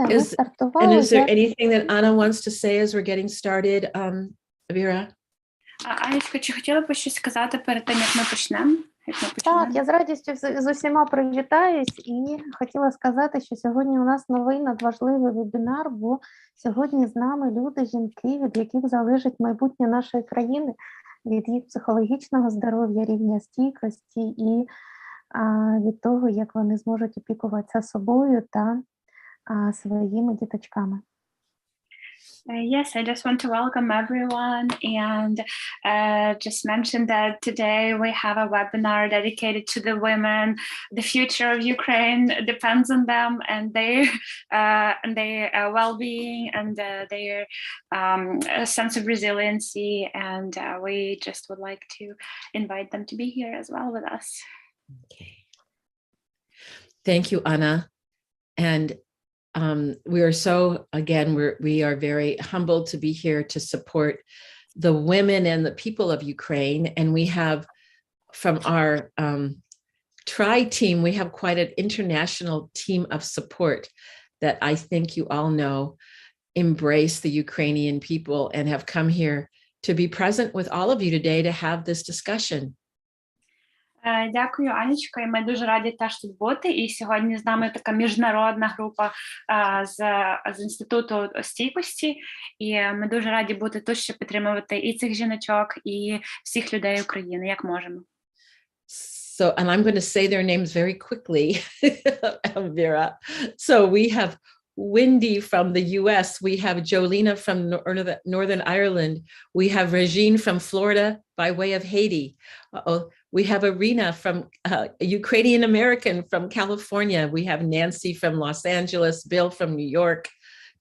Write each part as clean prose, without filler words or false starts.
Все, ми And стартували. is there anything that Anna wants to say as we're getting started, Vera? Анечко, чи хотіла б щось сказати перед тим, як ми почнемо? Так, я з радістю з усіма привітаюсь і хотіла сказати, що сьогодні у нас новий надважливий вебінар, бо сьогодні з нами люди, жінки, від яких залежить майбутнє нашої країни, від їх психологічного здоров'я, рівня стійкості і від того, як вони зможуть опікуватися собою та своїми діточками. Yes, I just want to welcome everyone and just mention that today we have a webinar dedicated to the women. The future of Ukraine depends on them and their well-being and their sense of resiliency. And we just would like to invite them to be here as well with us. Okay. Thank you, Anna. And we are so, again, we are very humbled to be here to support the women and the people of Ukraine. And we have, from our team, we have quite an international team of support that I think you all know embrace the Ukrainian people and have come here to be present with all of you today to have this discussion. Дякую, Анечко, і ми дуже раді теж тут бути. І сьогодні з нами така міжнародна група з Інституту стійкості. І ми дуже раді бути тут, щоб підтримувати і цих жіночок, і всіх людей України, як можемо. So, and I'm going to say their names very quickly, Vera. So we have Wendy from the US, we have Jolina from Northern Ireland, we have Regine from Florida by way of Haiti. We have Irina from Ukrainian American from California. We have Nancy from Los Angeles, Bill from New York,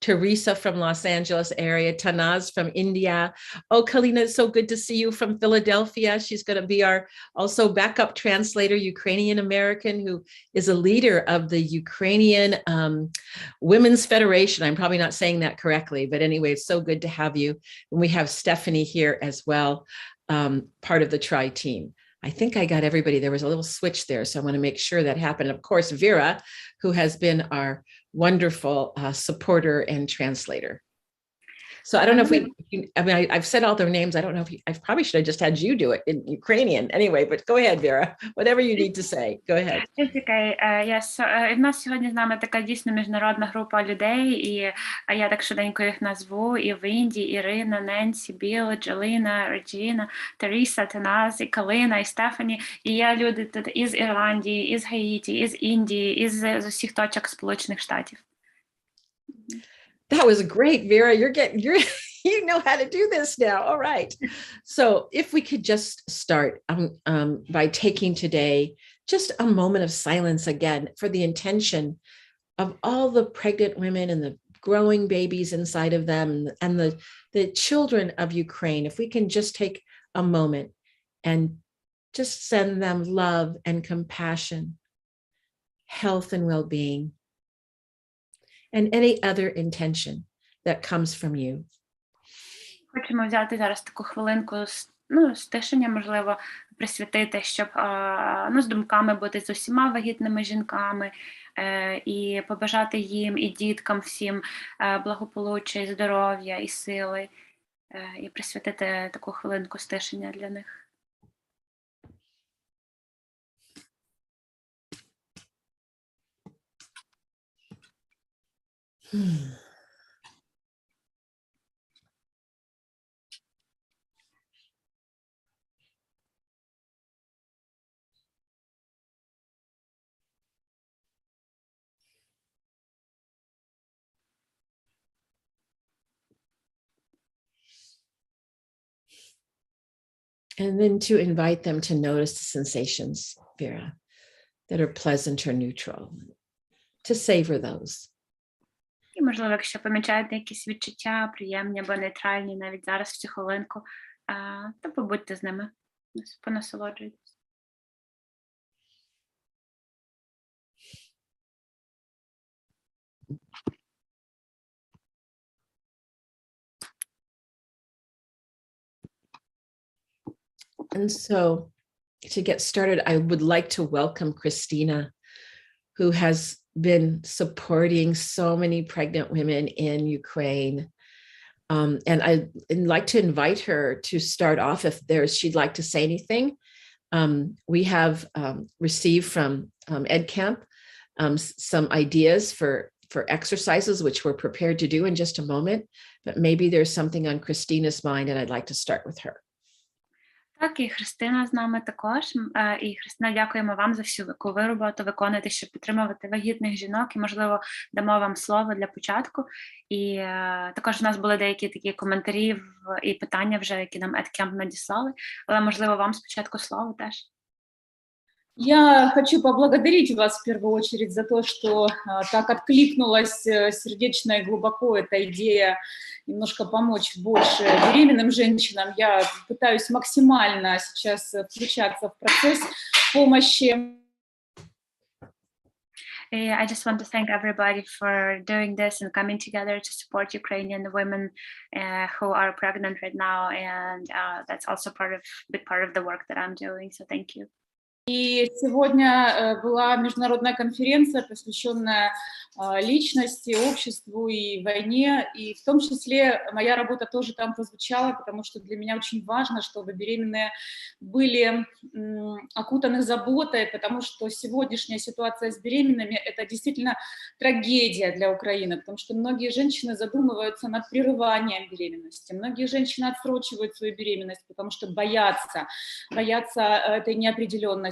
Teresa from Los Angeles area, Tanaz from India. Oh, Kalina, it's so good to see you from Philadelphia. She's going to be our also backup translator, Ukrainian American, who is a leader of the Ukrainian Women's Federation. I'm probably not saying that correctly, but anyway, it's so good to have you. And we have Stephanie here as well, part of the team. I think I got everybody. There was a little switch there, so I want to make sure that happened. Of course, Vera, who has been our wonderful supporter and translator. So I don't know if I've said all their names. I don't know if I probably should have just had you do it in Ukrainian anyway, but go ahead, Vera, whatever you need to say, go ahead. Okay, yes, в нас сьогодні з нами така дійсно міжнародна група людей, і я так швиденько їх назву, і Венді, Ірина, Ненсі, Біл, Джоліна, Реджіна, Теріса, Таназ, і Калина, і Стефані, і є люди тут із Ірландії, із Гаїті, із Індії, із з усіх точок Сполучених Штатів. That was great, Vera. You know how to do this now. All right. So if we could just start by taking today just a moment of silence again for the intention of all the pregnant women and the growing babies inside of them and the children of Ukraine. If we can just take a moment and just send them love and compassion, health and well-being, and any other intention that comes from you. Хочемо взяти зараз таку хвилинку, стишення, можливо, присвятити, щоб з думками бути з усіма вагітними жінками і побажати їм і діткам всім благополуччя, і здоров'я, і сили, і присвятити таку хвилинку стишення для них. And then to invite them to notice the sensations, Vera, that are pleasant or neutral, to savor those. І, можливо, якщо помічаєте якісь відчуття, приємні або нейтральні, навіть зараз в цю хвилинку, то побудьте з ними, понасолоджуйтесь. And so to get started, I would like to welcome Christina, who has been supporting so many pregnant women in Ukraine. And I'd like to invite her to start off if she'd like to say anything. We have received from Ed Camp some ideas for exercises, which we're prepared to do in just a moment, but maybe there's something on Christina's mind and I'd like to start with her. Так, і Христина з нами також. І Христина, дякуємо вам за всю таку роботу виконуєте, щоб підтримувати вагітних жінок. І, можливо, дамо вам слово для початку. І також у нас були деякі такі коментарі і питання вже, які нам EdCamp надіслали. Але, можливо, вам спочатку слово теж. Я хочу поблагодарить вас в первую очередь за то, что так откликнулась сердечно и глубоко эта идея немножко помочь больше беременным женщинам. Я пытаюсь максимально сейчас включаться в процесс помощи. I just want to thank everybody for doing this and coming together to support Ukrainian women who are pregnant right now, and that's also big part of the work that I'm doing. So thank you. И сегодня была международная конференция, посвященная личности, обществу и войне, и в том числе моя работа тоже там прозвучала, потому что для меня очень важно, чтобы беременные были окутаны заботой, потому что сегодняшняя ситуация с беременными – это действительно трагедия для Украины, потому что многие женщины задумываются над прерыванием беременности, многие женщины отсрочивают свою беременность, потому что боятся этой неопределенности.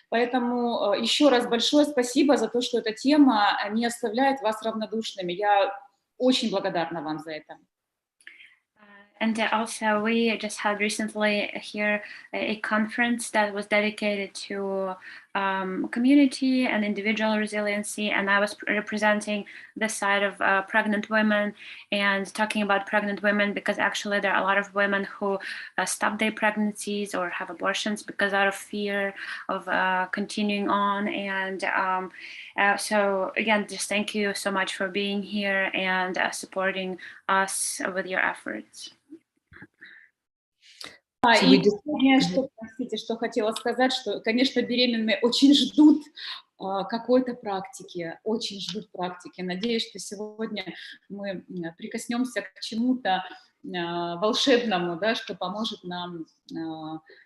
Поэтому еще раз большое спасибо за то, что эта тема не оставляет вас равнодушными. Я очень благодарна вам за это. And also, we just had recently here a conference that was dedicated to community and individual resiliency, and I was representing the side of pregnant women and talking about pregnant women, because actually there are a lot of women who stop their pregnancies or have abortions because out of fear of continuing on. And so again, just thank you so much for being here and supporting us with your efforts. Простите, что хотела сказать, что, конечно, беременные очень ждут какой-то практики, очень ждут практики. Надеюсь, что сегодня мы прикоснемся к чему-то волшебному, да, что поможет нам,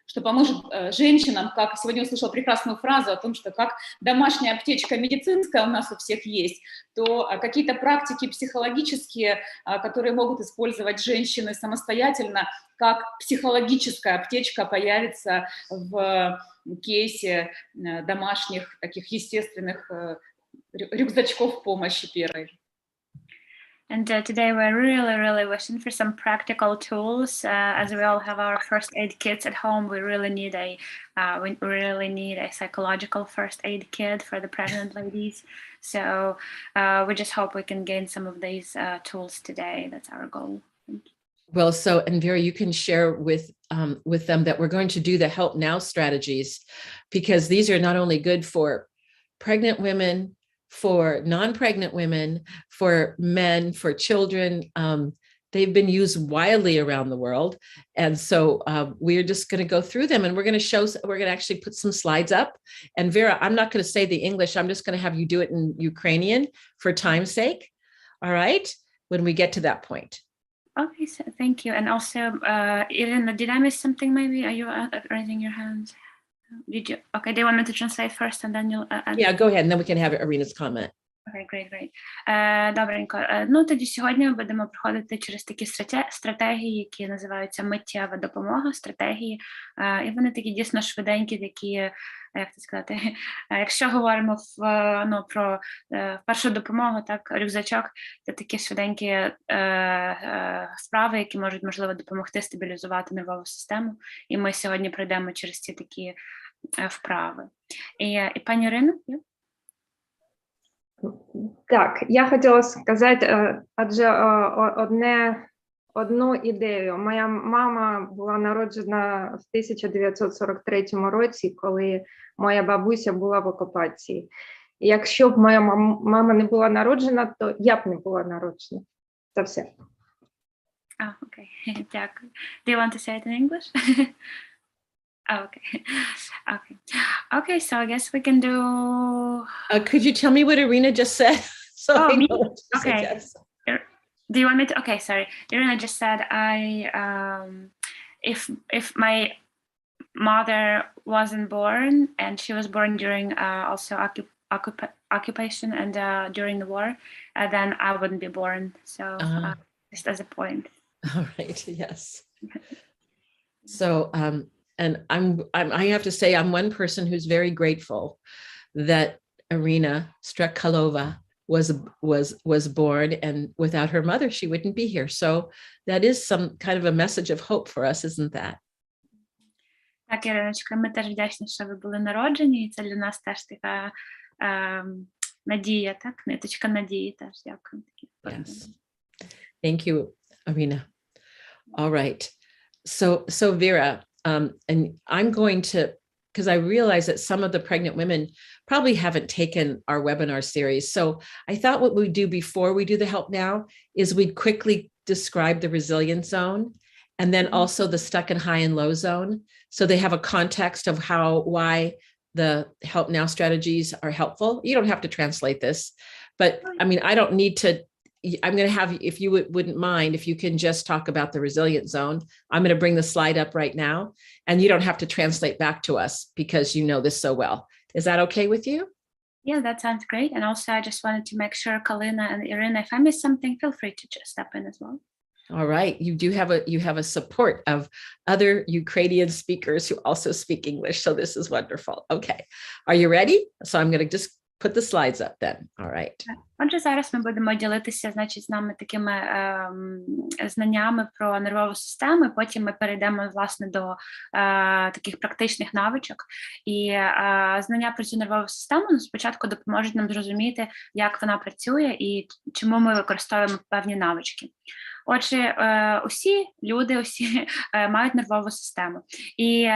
что поможет женщинам, как сегодня услышала прекрасную фразу о том, что как домашняя аптечка медицинская у нас у всех есть, то какие-то практики психологические, которые могут использовать женщины самостоятельно, как психологическая аптечка появится в кейсе домашних таких естественных рюкзачков помощи первой. And today we're really wishing for some practical tools. As we all have our first aid kits at home, we really need a psychological first aid kit for the pregnant ladies. So we just hope we can gain some of these tools today. That's our goal. Thank you. Well, so, and Vera, you can share with them that we're going to do the Help Now strategies, because these are not only good for pregnant women, for non-pregnant women, for men, for children. They've been used widely around the world. And so we're just going to go through them, and we're going to actually put some slides up. And Vera, I'm not going to say the English. I'm just going to have you do it in Ukrainian for time's sake. All right. When we get to that point. Okay, so thank you. And also, Irina, did I miss something maybe? Are you raising your hands? Did you? Okay, do you want me to translate first and then you'll... Yeah, go ahead, and then we can have Irina's comment. Okay, great. Добренько. Ну, тоді сьогодні ми будемо проходити через такі стратегії, які називаються миттєва допомога, стратегії. І вони такі дійсно швиденькі, такі, як це сказати, якщо говоримо про першу допомогу, так, рюкзачок, це такі швиденькі справи, які можуть, можливо, допомогти стабілізувати нервову систему. І ми сьогодні пройдемо через ці такі вправи. І пані Ірино? Так, я хотіла сказати, адже одну ідею. Моя мама була народжена в 1943 році, коли моя бабуся була в окупації. І якщо б моя мама не була народжена, то я б не була народжена. Це все. Okay, дякую. Do you want to say it in English? Okay. Okay, so I guess we can do... Could you tell me what Irina just said? So I me? know what she said, Okay. yes. Do you want me to? Okay, sorry. Irina just said if my mother wasn't born and she was born during also occupation and during the war, then I wouldn't be born. So just as a point. All right. Yes. So, and I have to say, I'm one person who's very grateful that Irina Strekhalova was born, and without her mother, she wouldn't be here. So that is some kind of a message of hope for us, isn't that? Так, Іриночка, ми теж вдячні, що ви були народжені, і це для нас теж така надія, так? Ниточка надії теж. Дякую. Yes. Thank you, Irina. All right. So Vera, and I'm going to, because I realize that some of the pregnant women probably haven't taken our webinar series. So I thought what we'd do before we do the help now is we'd quickly describe the resilience zone, and then also the stuck and high and low zone. So they have a context of why the help now strategies are helpful. You don't have to translate this, but I mean, I don't need to, I'm going to have, if you wouldn't mind, if you can just talk about the resilience zone. I'm going to bring the slide up right now, and you don't have to translate back to us because you know this so well. Is that okay with you? Yeah, that sounds great. And also I just wanted to make sure, Kalina and Irina, if I miss something, feel free to just step in as well. All right. You have a support of other Ukrainian speakers who also speak English. So this is wonderful. Okay. Are you ready? So I'm going to just put the slides up then. All right. Отже, зараз ми будемо ділитися, значить, з нами такими знаннями про нервову систему, потім ми перейдемо, власне, до таких практичних навичок. І знання про цю нервову систему спочатку допоможуть нам зрозуміти, як вона працює і чому ми використовуємо певні навички. Отже, усі мають нервову систему. І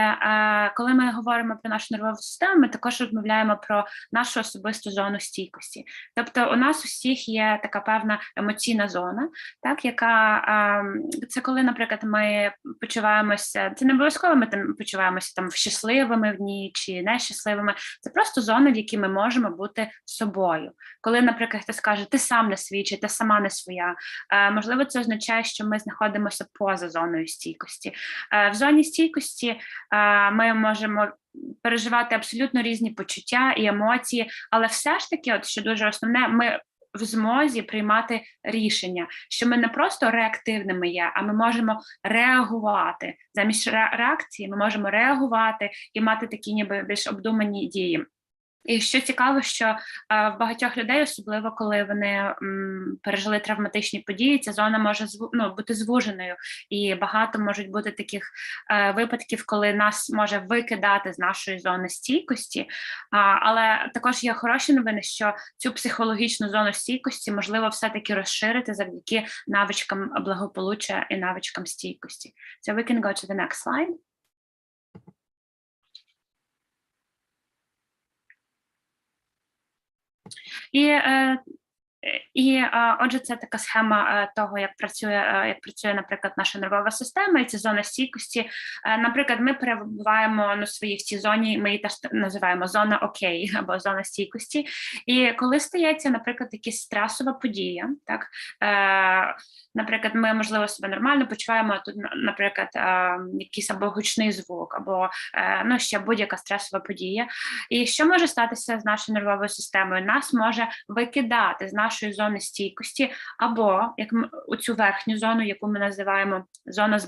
коли ми говоримо про нашу нервову систему, ми також розмовляємо про нашу особисту зону стійкості. Тобто у нас усіх є така певна емоційна зона, так, яка, це коли, наприклад, ми почуваємося, це не обов'язково ми там почуваємося там щасливими в ній чи нещасливими, це просто зона, в якій ми можемо бути собою. Коли, наприклад, хтось каже, ти сам не свій, чи ти сама не своя, можливо, це означає, що ми знаходимося поза зоною стійкості. В зоні стійкості ми можемо переживати абсолютно різні почуття і емоції, але все ж таки, от що дуже основне, ми в змозі приймати рішення, що ми не просто реактивними є, а ми можемо реагувати. Замість реакції ми можемо реагувати і мати такі ніби більш обдумані дії. І що цікаво, що в багатьох людей, особливо коли вони пережили травматичні події, ця зона може бути звуженою. І багато можуть бути таких випадків, коли нас може викидати з нашої зони стійкості. Але також є хороші новини, що цю психологічну зону стійкості можливо все-таки розширити завдяки навичкам благополуччя і навичкам стійкості. So we can go to the next slide. І отже, це така схема того, як працює, наприклад, наша нервова система і ця зона стійкості. Наприклад, ми перебуваємо в цій зоні, ми її теж називаємо зона окей або зона стійкості. І коли стається, наприклад, якась стресова подія, так, наприклад, ми, можливо, себе нормально почуваємо, тут, наприклад, якийсь або гучний звук, або ще будь-яка стресова подія. І що може статися з нашою нервовою системою? Нас може викидати з нашої зони стійкості, або у цю верхню зону, яку ми називаємо зона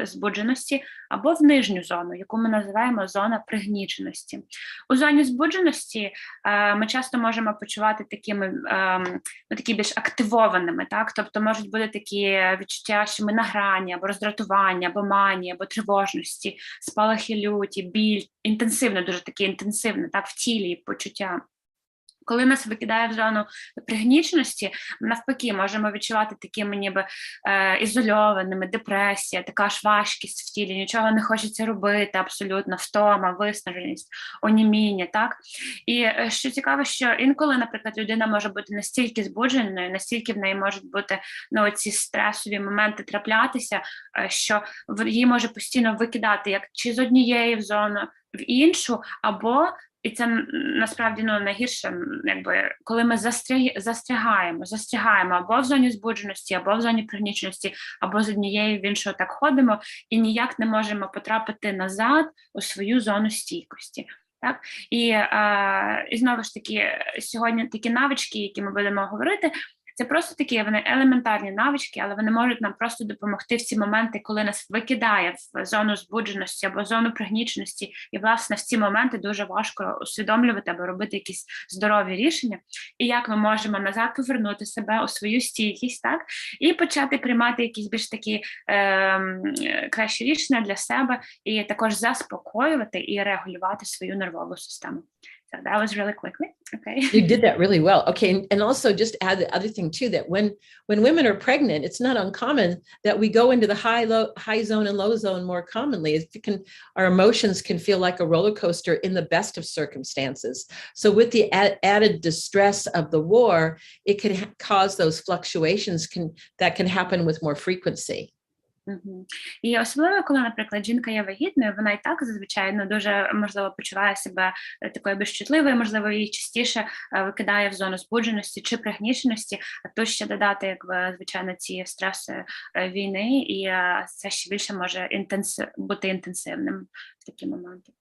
збудженості, або в нижню зону, яку ми називаємо зона пригніченості. У зоні збудженості ми часто можемо почувати такі більш активованими, так? Тобто можуть бути такі відчуття, що ми на грані, або роздратування, або манії, або тривожності, спалахи люті, біль, дуже такі інтенсивні, так, в тілі почуття. Коли нас викидає в зону пригніченості, ми навпаки можемо відчувати такими ніби ізольованими, депресія, така ж важкість в тілі, нічого не хочеться робити, абсолютно втома, виснаженість, оніміння, так? І що цікаво, що інколи, наприклад, людина може бути настільки збудженою, настільки в неї можуть бути ці стресові моменти траплятися, що її може постійно викидати як чи з однієї в зону в іншу, або і це насправді найгірше, якби коли ми застрягаємо або в зоні збудженості, або в зоні пригніченості, або з однієї в іншу так ходимо і ніяк не можемо потрапити назад у свою зону стійкості. Так? І знову ж таки, сьогодні такі навички, які ми будемо говорити, це просто такі, вони елементарні навички, але вони можуть нам просто допомогти в ці моменти, коли нас викидає в зону збудженості або зону пригніченості. І, власне, в ці моменти дуже важко усвідомлювати або робити якісь здорові рішення. І як ми можемо назад повернути себе у свою стійкість, так? І почати приймати якісь більш такі кращі рішення для себе, і також заспокоювати і регулювати свою нервову систему. So that was really quickly. Okay. You did that really well. Okay. And also just add the other thing too, that when women are pregnant, it's not uncommon that we go into the high zone and low zone more commonly. Our emotions can feel like a roller coaster in the best of circumstances. So with the added distress of the war, it can cause those fluctuations that can happen with more frequency. І особливо, коли, наприклад, жінка є вагітною, вона і так зазвичай дуже, можливо, почуває себе такою безчутливою, можливо, її частіше викидає в зону збудженості чи пригніченості, а тут ще додати, якби, звичайно, ці стреси війни, і це ще більше може бути інтенсивним в такі моменти.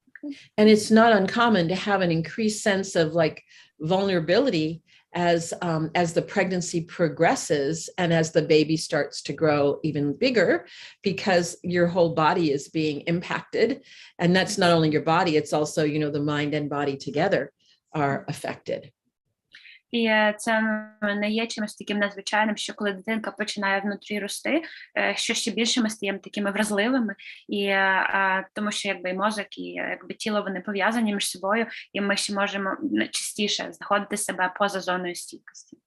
And it's not uncommon to have an increased sense of like vulnerability as the pregnancy progresses and as the baby starts to grow even bigger, because your whole body is being impacted. And that's not only your body, it's also, the mind and body together are affected. І це не є чимось таким надзвичайним, що коли дитинка починає внутрі рости, що ще більше ми стаємо такими вразливими, і тому що якби і мозок, і якби тіло, вони пов'язані між собою, і ми ще можемо частіше знаходити себе поза зоною стійкості.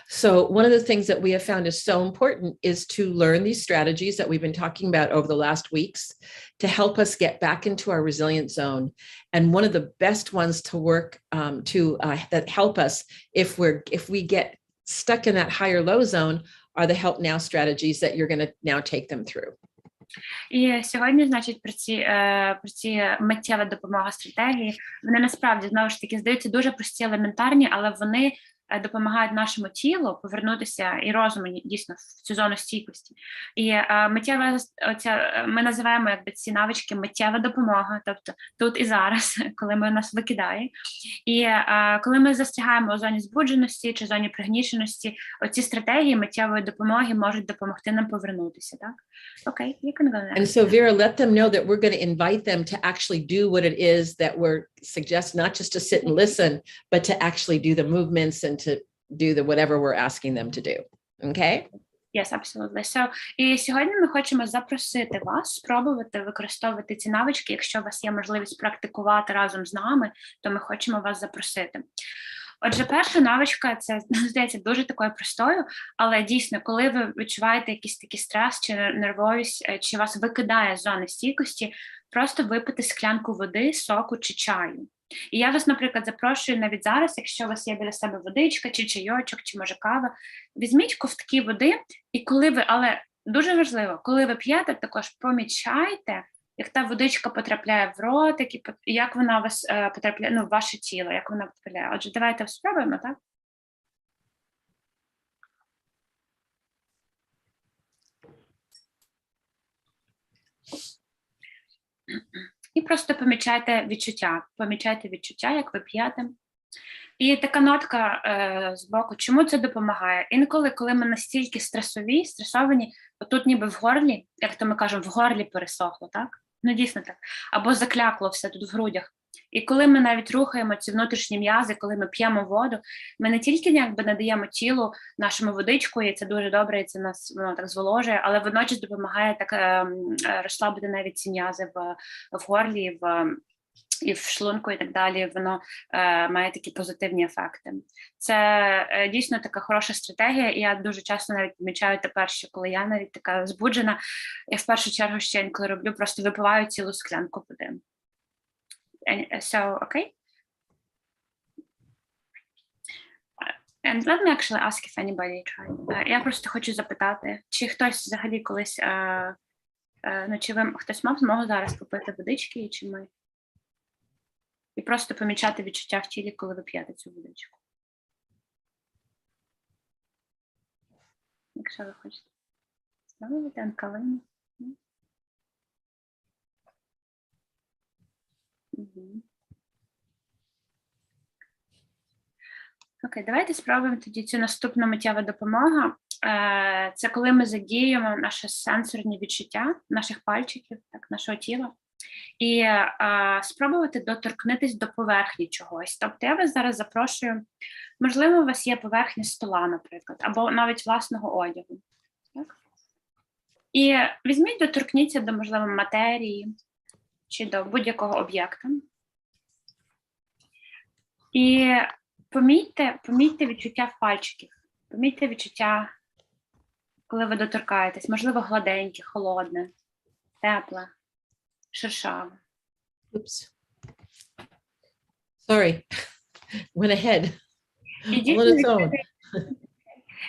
So one of the things that we have found is so important is to learn these strategies that we've been talking about over the last weeks to help us get back into our resilient zone. And one of the best ones to work that help us if we get stuck in that higher low zone are the help now strategies that you're going to now take them through. І сьогодні, значить, про ці миттєва допомога стратегії, вони насправді, знову ж таки, здаються дуже прості, елементарні, але вони допомагають нашому тілу повернутися і розуму дійсно в цю зону стійкості. І миттєва, ми називаємо якби ці навички миттєва допомога, тобто тут і зараз, коли нас викидає. І коли ми застрягаємо у зоні збудженості чи зоні пригніченості, оці стратегії миттєвої допомоги можуть допомогти нам повернутися, так? Okay, you can go next. And so Vera, let them know that we're going to invite them to actually do what it is that we're suggesting, not just to sit and listen, but to actually do the movements and to do the whatever we're asking them to do. Okay? Yes, absolutely. So, і сьогодні ми хочемо запросити вас спробувати використовувати ці навички. Якщо у вас є можливість практикувати разом з нами, то ми хочемо вас запросити. Отже, перша навичка, це, здається, дуже такою простою, але дійсно, коли ви відчуваєте якийсь такий стрес чи нервовість, чи вас викидає з зони стійкості, просто випити склянку води, соку чи чаю. І я вас, наприклад, запрошую навіть зараз, якщо у вас є біля себе водичка, чи чайочок, чи може кава, візьміть ковтки води, і коли ви, але дуже важливо, коли ви п'єте, також помічайте, як та водичка потрапляє в ротик, і як вона у вас потрапляє, в ваше тіло, як вона потрапляє. Отже, давайте спробуємо, так? І просто помічайте відчуття, як ви п'єте. І така нотка з боку, чому це допомагає? Інколи, коли ми настільки стресовані, отут ніби в горлі, як то ми кажемо, в горлі пересохло, так? Ну, дійсно так. Або заклякло все тут в грудях. І коли ми навіть рухаємо ці внутрішні м'язи, коли ми п'ємо воду, ми не тільки якби надаємо тілу нашому водичку, і це дуже добре, і це нас воно так зволожує, але водночас допомагає так розслабити навіть ці м'язи в горлі, і в шлунку, і так далі, воно має такі позитивні ефекти. Це дійсно така хороша стратегія, і я дуже часто навіть помічаю тепер, що коли я навіть така збуджена, я в першу чергу ще інколи роблю, просто випиваю цілу склянку води. So, okay? And let me actually ask if anybody tried. Я просто хочу запитати, чи хтось взагалі колись, чи хтось мав змогу зараз попити водички, чи ми? І просто помічати відчуття в тілі, коли ви п'єте цю водичку. Якщо ви хочете спробувати анкалину. Окей, давайте спробуємо тоді цю наступну миттєва допомога. Це коли ми задіємо наші сенсорні відчуття, наших пальчиків, так, нашого тіла. І спробувати доторкнутися до поверхні чогось. Тобто я вас зараз запрошую, можливо, у вас є поверхня стола, наприклад, або навіть власного одягу. Так? І візьміть, доторкніться до, можливо, матерії чи до будь-якого об'єкта. І помітьте відчуття пальчиків, помітьте відчуття, коли ви доторкаєтесь, можливо, гладеньке, холодне, тепле. Шершаве. Oops. Sorry. Went ahead.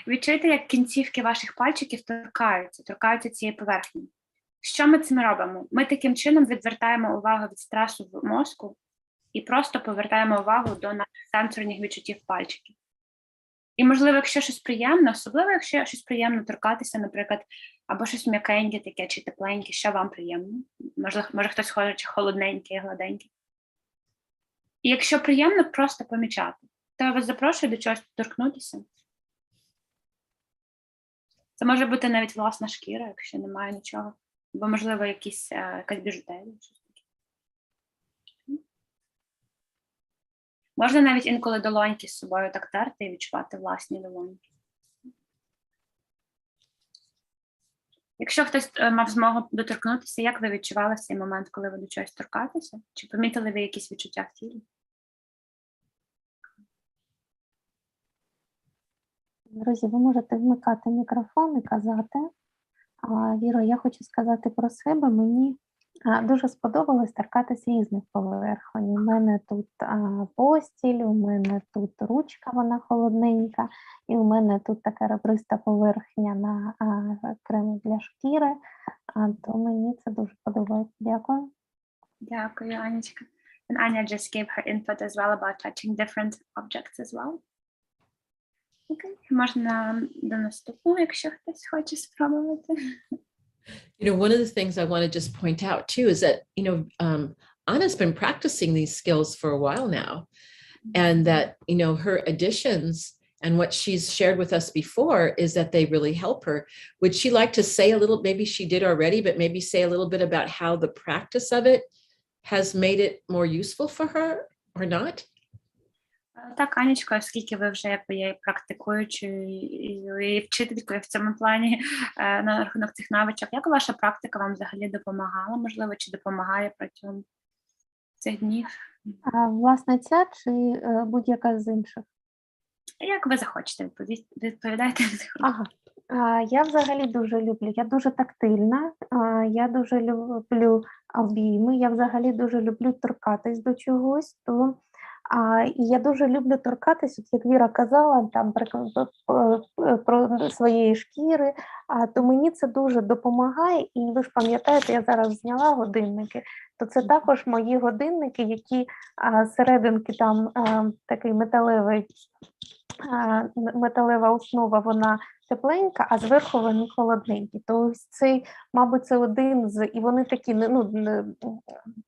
Відчуйте, як кінцівки ваших пальчиків торкаються цієї поверхні. Що ми цим робимо? Ми таким чином відвертаємо увагу від стресу в мозку і просто повертаємо увагу до наших сенсорних відчуттів пальчиків. І, можливо, якщо щось приємне, особливо, якщо щось приємно торкатися, наприклад, або щось м'якеньке таке, чи тепленьке, що вам приємно. Може хтось хоче холодненьке, гладеньке. І якщо приємно, просто помічати. То я вас запрошую до чогось торкнутися. Це може бути навіть власна шкіра, якщо немає нічого. Або, можливо, якась біжутерія. Можна навіть інколи долоньки з собою так терти і відчувати власні долоньки. Якщо хтось мав змогу доторкнутися, як ви відчували в цей момент, коли ви до чогось торкатися? Чи помітили ви якісь відчуття в тілі? Друзі, ви можете вмикати мікрофон і казати. Віро, я хочу сказати про себе. Мені дуже сподобалось торкатися різних поверхонь. У мене тут постіль, у мене тут ручка, вона холодненька, і у мене тут така ребриста поверхня на крем для шкіри, то мені це дуже подобається. Дякую. Дякую, Анечка. And Anya just gave her input as well about touching different objects as well. Окей, можна до наступного, якщо хтось хоче спробувати. You know, one of the things I want to just point out too is that, Anna's been practicing these skills for a while now, and that, her additions and what she's shared with us before is that they really help her. Would she like to say a little, maybe she did already, but maybe say a little bit about how the practice of it has made it more useful for her or not? Так, Анечко, оскільки ви вже є практикуючою і вчителькою в цьому плані на рахунок цих навичок, як ваша практика вам взагалі допомагала, можливо, чи допомагає протягом цих днів? Власне, ця чи будь-яка з інших? Як ви захочете, відповідайте. Ага. Я взагалі дуже люблю, я дуже тактильна, я дуже люблю обійми, я взагалі дуже люблю торкатись до чогось, то і я дуже люблю торкатись, от як Віра казала, там про своєї шкіри, то мені це дуже допомагає, і ви ж пам'ятаєте, я зараз зняла годинники, то це також мої годинники, які серединки там такий металева основа, вона тепленька, а зверху вони холодненькі. То ось цей, мабуть, це один з, і вони такі,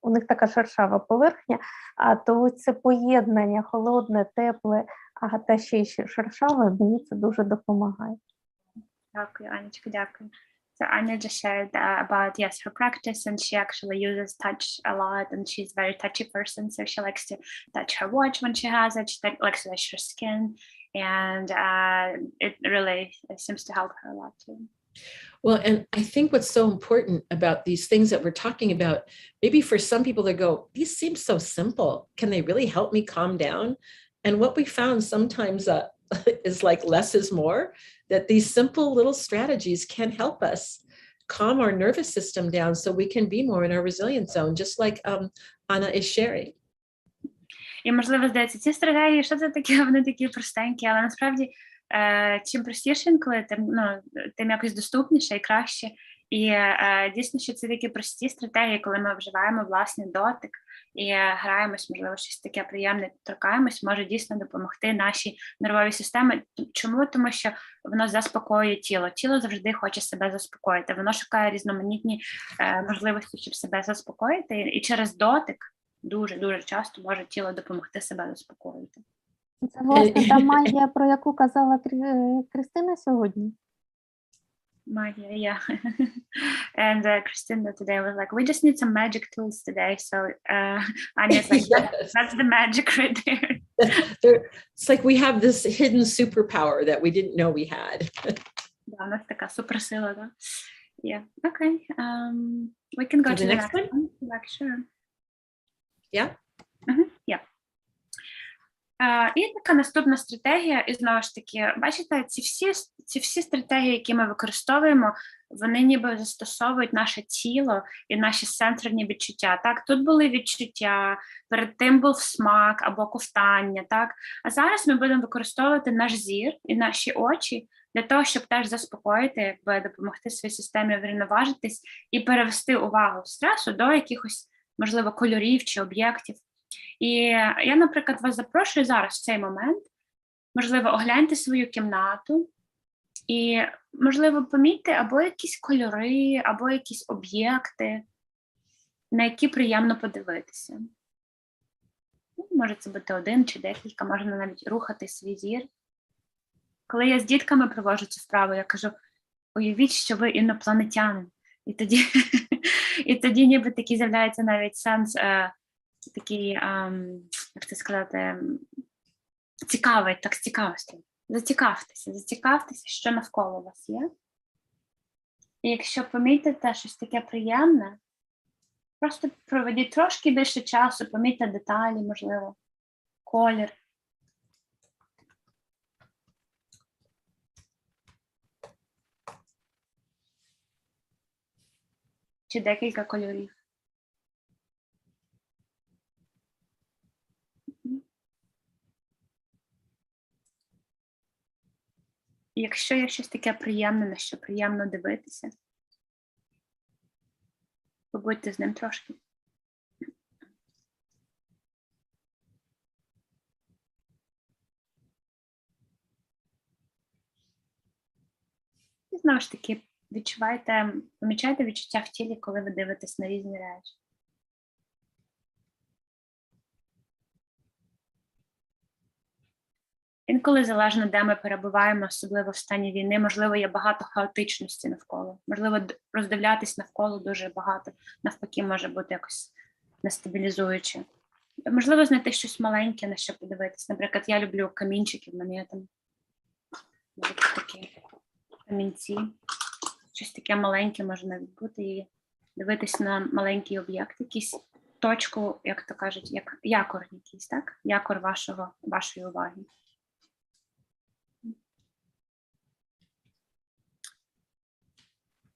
у них така шершава поверхня, то ось це поєднання холодне, тепле, та ще й шершаве, мені це дуже допомагає. Дякую, Анечка, дякую. So Anya just shared about, yes, her practice, and she actually uses touch a lot, and she's a very touchy person, so she likes to touch her watch when she has it, she likes to touch her skin, and it really seems to help her a lot too. Well, and I think what's so important about these things that we're talking about, maybe for some people they go, these seem so simple. Can they really help me calm down? And what we found sometimes is like less is more, that these simple little strategies can help us calm our nervous system down so we can be more in our resilient zone, just like Anna is sharing. І, можливо, здається, ці стратегії, що це таке, вони такі простенькі, але насправді, чим простіше інколи, тим якось доступніше і краще. І дійсно, що це такі прості стратегії, коли ми вживаємо власний дотик і граємось, можливо, щось таке приємне, торкаємось, може дійсно допомогти нашій нервовій системі. Чому? Тому що воно заспокоює тіло. Тіло завжди хоче себе заспокоїти. Воно шукає різноманітні можливості, щоб себе заспокоїти. І через дотик дуже часто може тіло допомогти себе заспокоїти. Це, власне, та магія, про яку казала Кристина сьогодні. Maggia, yeah. And Christina today was like, we just need some magic tools today. So Anya's like, Yes. that's the magic right there. It's like we have this hidden superpower that we didn't know we had. Да, у нас така суперсила, да? Yeah, okay. We can go to the next one. Like, sure. Yeah? Yeah. І така наступна стратегія, і знову ж таки, бачите, ці всі стратегії, які ми використовуємо, вони ніби застосовують наше тіло і наші сенсорні відчуття. Так, тут були відчуття, перед тим був смак або ковтання, так? А зараз ми будемо використовувати наш зір і наші очі для того, щоб теж заспокоїти, якби допомогти своїй системі врівноважитись і перевести увагу стресу до якихось, можливо, кольорів чи об'єктів. І я, наприклад, вас запрошую зараз в цей момент, можливо, огляньте свою кімнату і, можливо, помітьте або якісь кольори, або якісь об'єкти, на які приємно подивитися. Може це бути один чи декілька, можна навіть рухати свій зір. Коли я з дітками проводжу цю справу, я кажу, уявіть, що ви інопланетянин. І тоді ніби такий з'являється навіть сенс такий, як це сказати, цікавий, так, цікавості. Зацікавтеся, що навколо вас є. І якщо помітите щось таке приємне, просто проведіть трошки більше часу, помітьте деталі, можливо, колір. Чи декілька кольорів. Якщо є щось таке приємне, на що приємно дивитися, побудьте з ним трошки. І знову ж таки, помічайте відчуття в тілі, коли ви дивитесь на різні речі. Інколи, залежно, де ми перебуваємо, особливо в стані війни, можливо, є багато хаотичності навколо. Можливо, роздивлятись навколо дуже багато, навпаки, може бути якось нестабілізуюче. Можливо, знайти щось маленьке, на що подивитись. Наприклад, я люблю камінчики, в мене є там такі камінці. Щось таке маленьке може навіть бути, і дивитись на маленький об'єкт, якийсь точку, як то кажуть, як якор якийсь, так? Якор вашої уваги.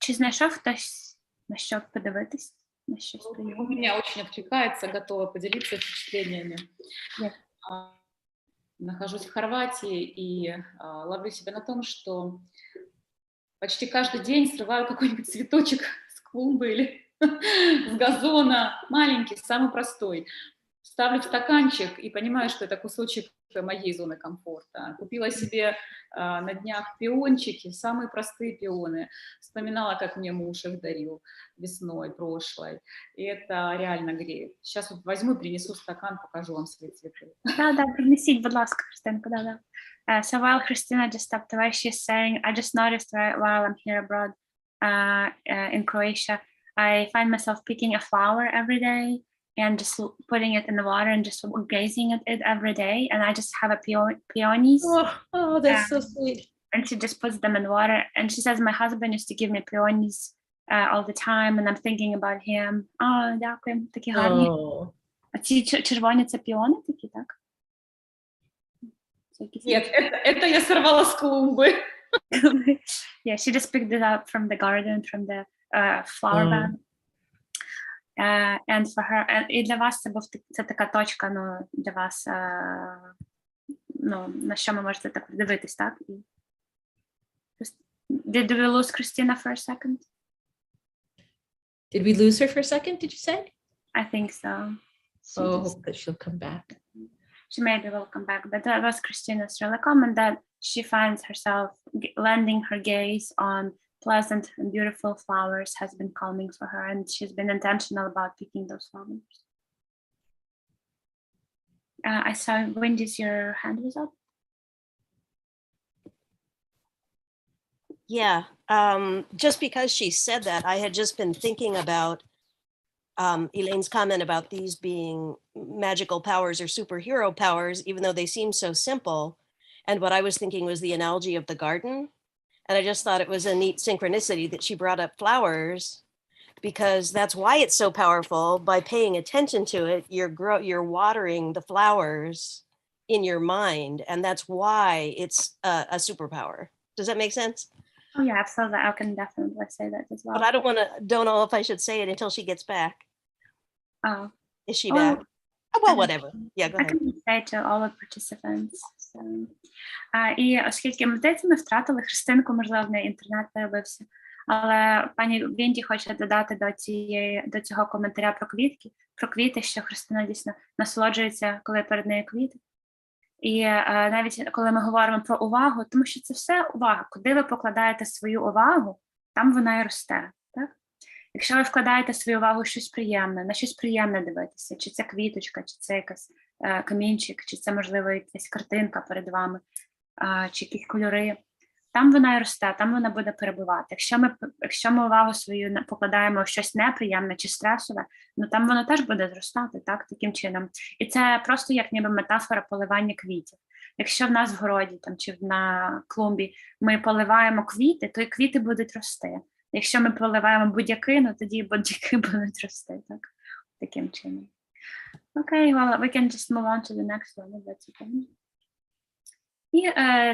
Чи знайшов хтось, на що подивитись? На щось приємне? У меня очень откликается, готова поделиться впечатлениями. Yes. Нахожусь в Хорватии и ловлю себя на том, что почти каждый день срываю какой-нибудь цветочек с клумбы или с газона, маленький, самый простой. Ставлю в стаканчик и понимаю, что это кусочек моей зоны комфорта. Купила себе на днях пиончики, самые простые пионы. Вспоминала, как мне муж их дарил весной прошлой. И это реально греет. Сейчас вот возьму, принесу стакан, покажу вам свои цветы. Да, принесіть, будь ласка, Христинко, да. So while Christina just stepped away, she's saying, I just noticed while I'm here abroad in Croatia, I find myself picking a flower every day and just putting it in the water and just gazing at it every day. And I just have a peonies. Oh, that's so sweet. and she just puts them in water. And she says, my husband used to give me peonies all the time, and I'm thinking about him. Oh, дякую, такі гарні. Oh. А ці червоні це піони такі, так? Нет, это я сорвала с клумбы. Yeah, she just picked it up from the garden, from the flower bed. And for her, і для вас це така точка, ну, для вас, ну, на що ви можете так дивитись, так? Did we lose Christina for a second? Did we lose her for a second, did you say? I think so. Oh, hope that she'll come back. She maybe will come back, but that was Christina's really comment that she finds herself lending her gaze on pleasant and beautiful flowers has been calming for her, and she's been intentional about picking those flowers. I saw Wendy's, your hand was up. Yeah, just because she said that, I had just been thinking about Elaine's comment about these being magical powers or superhero powers, even though they seem so simple. And what I was thinking was the analogy of the garden. And I just thought it was a neat synchronicity that she brought up flowers, because that's why it's so powerful. By paying attention to it, you're watering the flowers in your mind. And that's why it's a superpower. Does that make sense? Oh yeah, absolutely. I can definitely say that as well. But I don't know if I should say it until she gets back. Oh. Is she back? Oh, well, whatever. Yeah, go I ahead. can say to all the participants. So. І оскільки ми здається, ми втратили Христинку, можливо, в неї інтернет перебився, але пані Вінді хоче додати до цього коментаря про квіти, що Христина дійсно насолоджується, коли перед нею квіти. І навіть коли ми говоримо про увагу, тому що це все увага. Куди ви покладаєте свою увагу, там вона і росте. Так? Якщо ви вкладаєте свою увагу в щось приємне, на щось приємне дивитися, чи це квіточка, чи це якась камінчик, чи це, можливо, якась картинка перед вами, чи якісь кольори, там вона і росте, там вона буде перебувати. Якщо ми увагу свою покладаємо в щось неприємне чи стресове, ну там воно теж буде зростати, так, таким чином. І це просто як ніби метафора поливання квітів. Якщо в нас в городі там, чи на клумбі ми поливаємо квіти, то і квіти будуть рости. Якщо ми поливаємо будь-яки, ну тоді будь-яки будуть рости, так, таким чином. Okay, well, we can just move on to the next one, if that's okay. І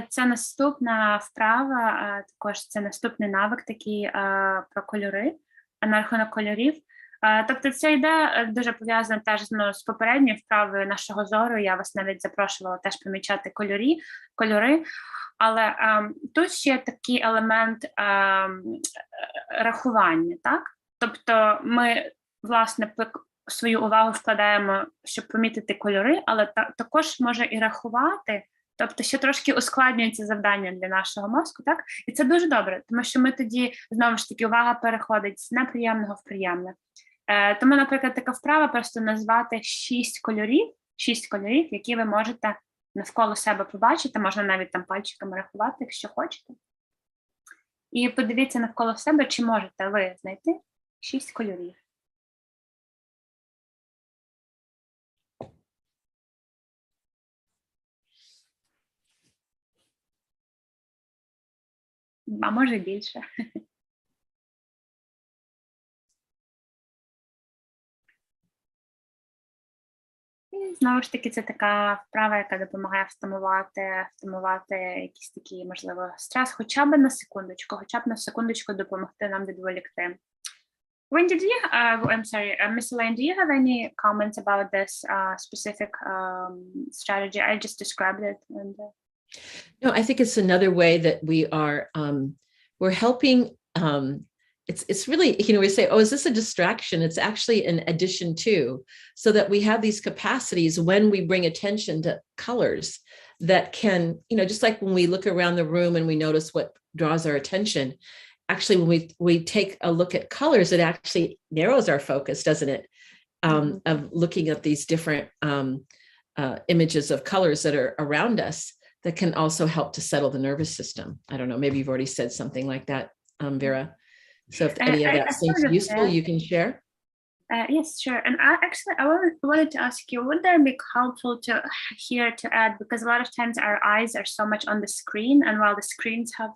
це наступна вправа, також це наступний навик такий про кольори, на рахунок кольорів. Тобто це йде дуже пов'язано теж з попередньою вправою нашого зору. Я вас навіть запрошувала теж помічати кольори. Але тут ще такий елемент рахування, так? Тобто ми, власне, свою увагу вкладаємо, щоб помітити кольори, але також може і рахувати. Тобто, ще трошки ускладнюється завдання для нашого мозку, так? І це дуже добре, тому що ми тоді, знову ж таки, увага переходить з неприємного в приємне. Тому, наприклад, така вправа просто назвати 6 кольорів, які ви можете навколо себе побачити, можна навіть там пальчиками рахувати, якщо хочете. І подивіться навколо себе, чи можете ви знайти 6 кольорів. А може більше. І знову ж таки, це така вправа, яка допомагає втамувати якийсь такий, можливо, стрес, хоча б на секундочку допомогти нам відволікти. Wendy, Miss Elaine, do you have any comments about this specific strategy? I just described it. And, No, I think it's another way that we are, we're helping, it's really, we say, oh, is this a distraction? It's actually an addition to, so that we have these capacities when we bring attention to colors that can, just like when we look around the room and we notice what draws our attention, actually, when we take a look at colors, it actually narrows our focus, doesn't it? Of looking at these different images of colors that are around us. That can also help to settle the nervous system. I don't know, maybe you've already said something like that, Vera. So if any of that seems useful, you can share. Yes, sure. And wanted to ask you, would there be helpful to add, because a lot of times our eyes are so much on the screen, and while the screens have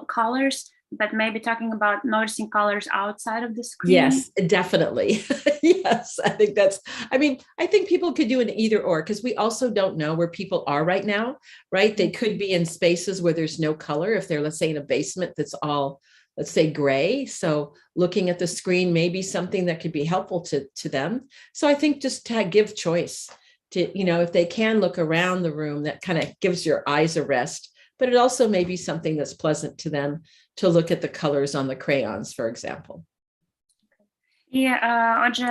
colors, but maybe talking about noticing colors outside of the screen. Yes, definitely. Yes, I think people could do an either or, because we also don't know where people are right now, right? They could be in spaces where there's no color. If they're, let's say, in a basement that's all, let's say, gray. So looking at the screen may be something that could be helpful to them. So I think just to give choice to, if they can look around the room, that kind of gives your eyes a rest. But it also may be something that's pleasant to them to look at the colors on the crayons, for example. І, отже,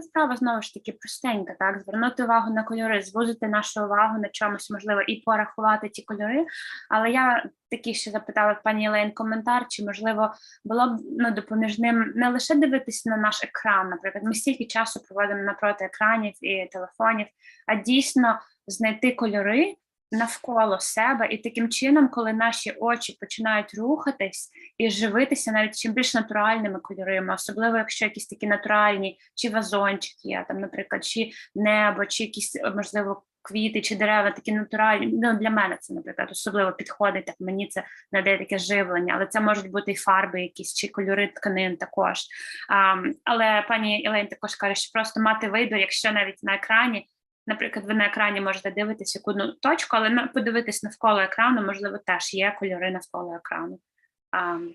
вправа, знову ж таки, простенька, так, звернути увагу на кольори, звузити нашу увагу на чомусь, можливо, і порахувати ті кольори. Але я таки ще запитала в пані Елейн коментар, чи, можливо, було б допоміжним не лише дивитися на наш екран, наприклад, ми стільки часу проводимо напроти екранів і телефонів, а дійсно знайти кольори навколо себе, і таким чином, коли наші очі починають рухатись і живитися навіть чим більш натуральними кольорами, особливо якщо якісь такі натуральні, чи вазончики, там, наприклад, чи небо, чи якісь, можливо, квіти, чи дерева, такі натуральні. Для мене це, наприклад, особливо підходить, так мені це надає таке живлення, але це можуть бути і фарби якісь, чи кольори тканин також. Але пані Елейн також каже, що просто мати вибір, якщо навіть на екрані, наприклад, ви на екрані можете дивитися якусь точку, але подивитись навколо екрану, можливо, теж є кольори навколо екрану.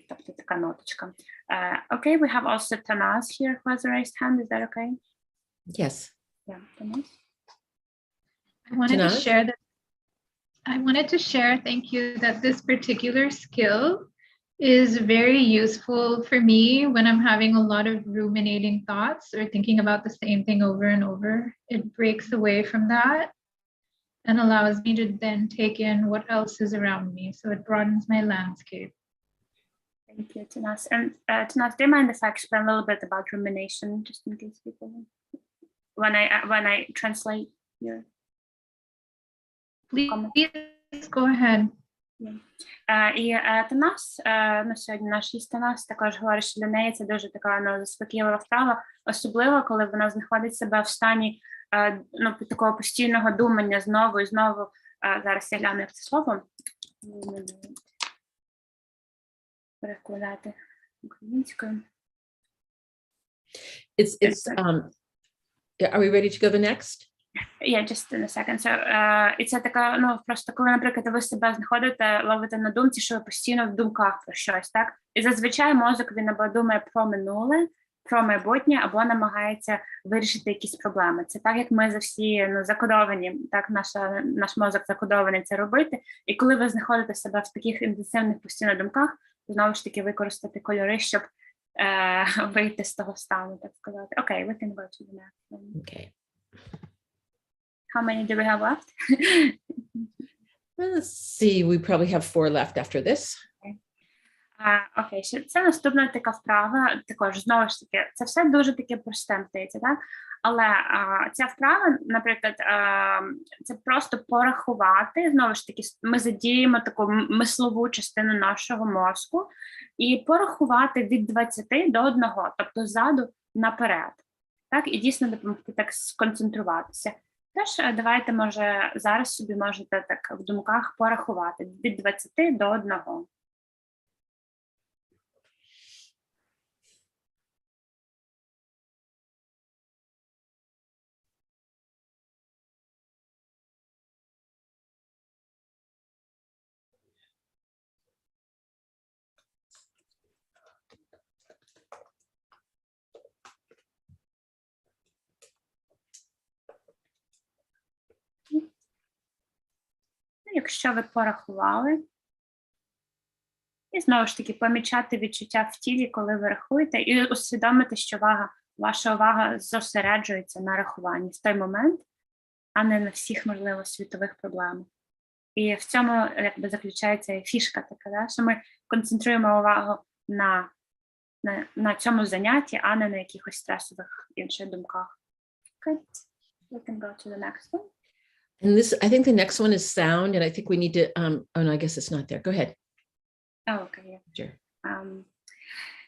Тобто така ноточка. Okay, we have also Tanas here who has a raised hand. Is that okay? Yes. Yeah, Tanas. I wanted to share, thank you, that this particular skill is very useful for me when I'm having a lot of ruminating thoughts or thinking about the same thing over and over. It breaks away from that and allows me to then take in what else is around me. So it broadens my landscape. Thank you, Tanas. And Tanas, do you mind if I explain a little bit about rumination, just in case people, when I translate your comment? Please go ahead. І Танас, сьогодні наш гість Танас також говорить, що для неї це дуже така заспокійлива вправа, особливо, коли вона знаходить себе в стані такого постійного думання знову і знову. Зараз я гляну, як це слово перекладати українською. Are we ready to go the next? Yeah, just in a second. So, і це така, просто коли, наприклад, ви себе знаходите, ловите на думці, що ви постійно в думках про щось, так? І зазвичай мозок, він або думає про минуле, про майбутнє, або намагається вирішити якісь проблеми. Це так, як ми всі закодовані, так, наш мозок закодований це робити. І коли ви знаходите себе в таких інтенсивних постійно думках, знову ж таки використати кольори, щоб вийти з того стану, так сказати. Okay, we can go to the next one. Okay. How many do we have left? Let's see, we probably have 4 left after this. Окей, це наступна така вправа, також, знову ж таки, це все дуже таке просте, здається, так? Але ця вправа, наприклад, це просто порахувати, знову ж таки, ми задіємо таку мислову частину нашого мозку і порахувати від 20 до 1, тобто ззаду наперед, так? І дійсно допомогти так сконцентруватися. Теж давайте, може, зараз собі можете так в думках порахувати від 20 до 1. Якщо ви порахували, і знову ж таки помічати відчуття в тілі, коли ви рахуєте, і усвідомити, що ваша увага зосереджується на рахуванні в той момент, а не на всіх, можливо, світових проблемах. І в цьому якби заключається фішка така, да? Що ми концентруємо увагу на цьому занятті, а не на якихось стресових інших думках. Okay. We can go to the next one. And this, I think the next one is sound, and I think we need to, oh no, I guess it's not there. Go ahead. Oh, okay, yeah. Sure.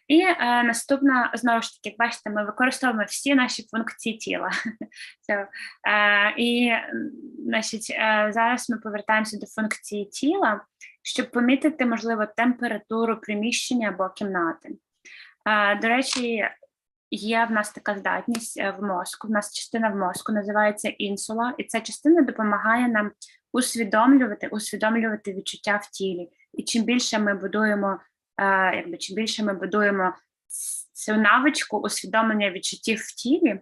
І наступна, знову ж таки, як бачите, ми використовуємо всі наші функції тіла. І, значить, зараз ми повертаємося до функції тіла, щоб помітити, можливо, температуру приміщення або кімнати. До речі, є в нас така здатність в мозку, в нас частина в мозку називається інсула, і ця частина допомагає нам усвідомлювати відчуття в тілі. І чим більше ми будуємо цю навичку усвідомлення відчуттів в тілі,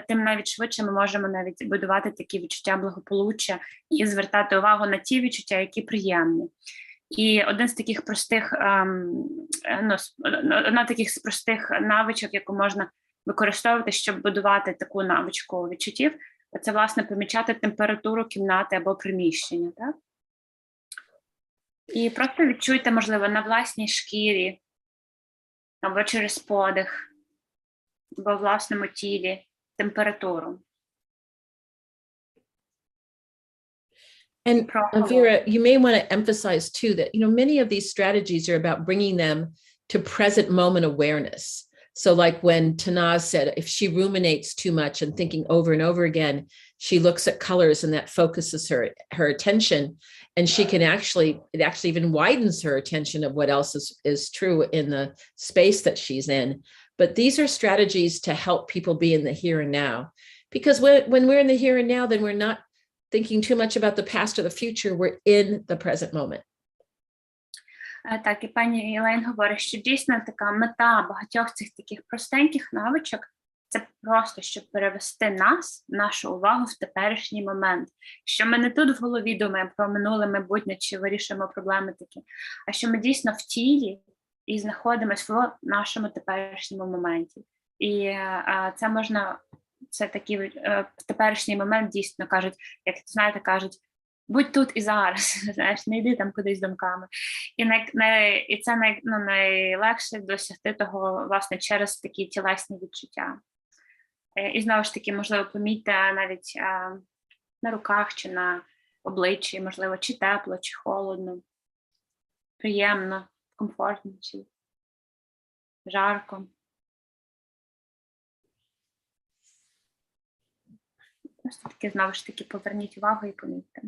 тим навіть швидше ми можемо навіть будувати такі відчуття благополуччя і звертати увагу на ті відчуття, які приємні. І один з таких простих, одна таких простих навичок, яку можна використовувати, щоб будувати таку навичку відчуттів, це, власне, помічати температуру кімнати або приміщення, так? І просто відчуйте, можливо, на власній шкірі, або через подих, або в власному тілі температуру. And Vera, you may want to emphasize too that, many of these strategies are about bringing them to present moment awareness. So like when Tanaz said, if she ruminates too much and thinking over and over again, she looks at colors and that focuses her attention, and she can it actually even widens her attention of what else is true in the space that she's in. But these are strategies to help people be in the here and now. Because when we're in the here and now, then we're not thinking too much about the past or the future, we're in the present moment. Так, і пані Ілейн говорить, що дійсно така мета багатьох цих таких простеньких навичок – це просто, щоб перевести нашу увагу в теперішній момент. Що ми не тут в голові думаємо про минуле, майбутнє, чи вирішуємо проблеми такі, а що ми дійсно в тілі і знаходимося в нашому теперішньому моменті. І це такий в теперішній момент дійсно кажуть, як знаєте, кажуть, будь тут і зараз, знаєш, не йди там кудись думками. І це найлегше досягти того, власне, через такі тілесні відчуття. І знову ж таки, можливо, помітьте навіть на руках чи на обличчі, можливо, чи тепло, чи холодно, приємно, комфортно, чи жарко. Просто таки, знову ж таки, поверніть увагу і помітьте.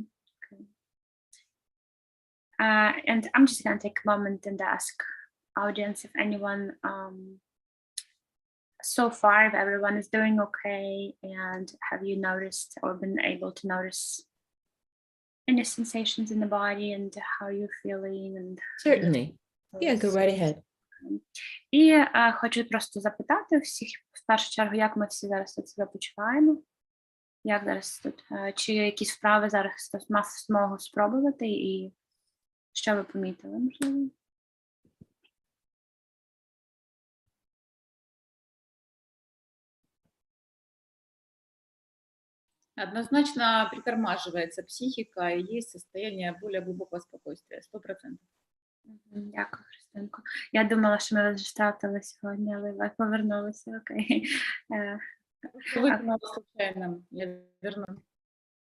Okay. And I'm just going to take a moment and ask audience if anyone, so far, if everyone is doing okay, and have you noticed or been able to notice any sensations in the body and how you're feeling? And Certainly. Yeah, go right ahead. І хочу просто запитати всіх, в першу чергу, як ми всі зараз тут себе почуваємо? Як зараз тут? Чи якісь вправи зараз хтось мав змогу спробувати, і що ви помітили, можливо? Однозначно притормаживается психика, и есть состояние более глубокого спокойствия, 100%. Дякую, Христинко. Я думала, що ми вже втратили сьогодні, але ви повернулися, окей. Выкинула случайно, я верну.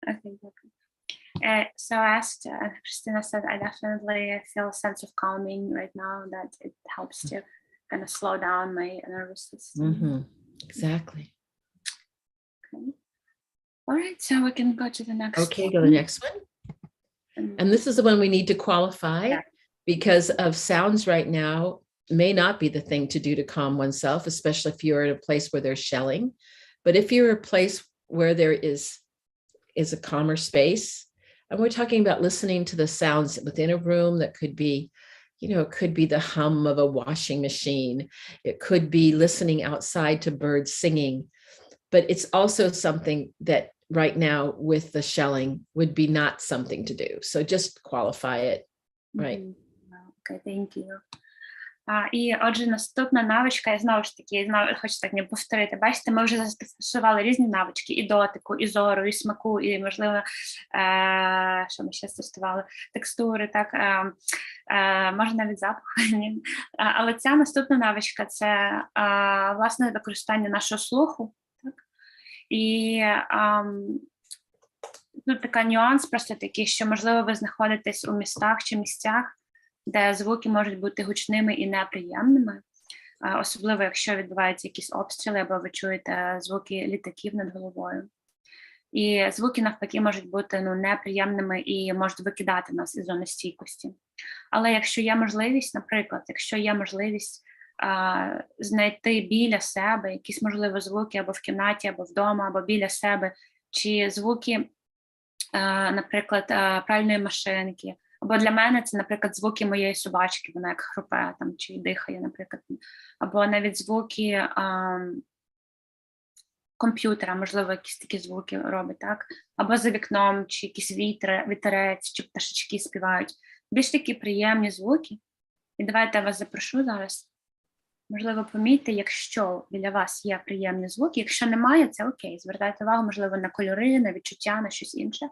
Okay, okay. So as Christina said, I definitely feel a sense of calming right now, that it helps to kind of slow down my nervous system. Mm-hmm. Exactly. Okay. All right, so we can go to the next Okay, one. go to the next one. And this is the one we need to qualify, because of sounds right now may not be the thing to do to calm oneself, especially if you're in a place where there's shelling. But if you're a place where there is a calmer space, and we're talking about listening to the sounds within a room, that could be, it could be the hum of a washing machine. It could be listening outside to birds singing. But it's also something that right now with the shelling would be not something to do. So just qualify it, right? Okay, thank you. І отже, наступна навичка, я знову ж таки, хочу так не повторити, бачите, ми вже застосували різні навички, і дотику, і зору, і смаку, і, можливо, що ми ще застосували, текстури, так, може навіть запах, але ця наступна навичка – це, власне, використання нашого слуху, так, і тут така нюанс просто такий, що, можливо, ви знаходитесь у містах чи місцях, де звуки можуть бути гучними і неприємними, особливо якщо відбуваються якісь обстріли, або ви чуєте звуки літаків над головою. І звуки, навпаки, можуть бути неприємними і можуть викидати нас із зони стійкості. Але якщо є можливість, наприклад, якщо є можливість знайти біля себе якісь, можливо, звуки або в кімнаті, або вдома, або біля себе, чи звуки, наприклад, пральної машинки, або для мене це, наприклад, звуки моєї собачки, вона як хрупе там, чи дихає, наприклад, або навіть звуки комп'ютера, можливо, якісь такі звуки робить, так? Або за вікном, чи якийсь вітерець, чи пташечки співають. Більш такі приємні звуки. І давайте я вас запрошу зараз. Можливо, помітьте, якщо біля вас є приємні звуки. Якщо немає, це окей. Звертайте увагу, можливо, на кольори, на відчуття, на щось інше.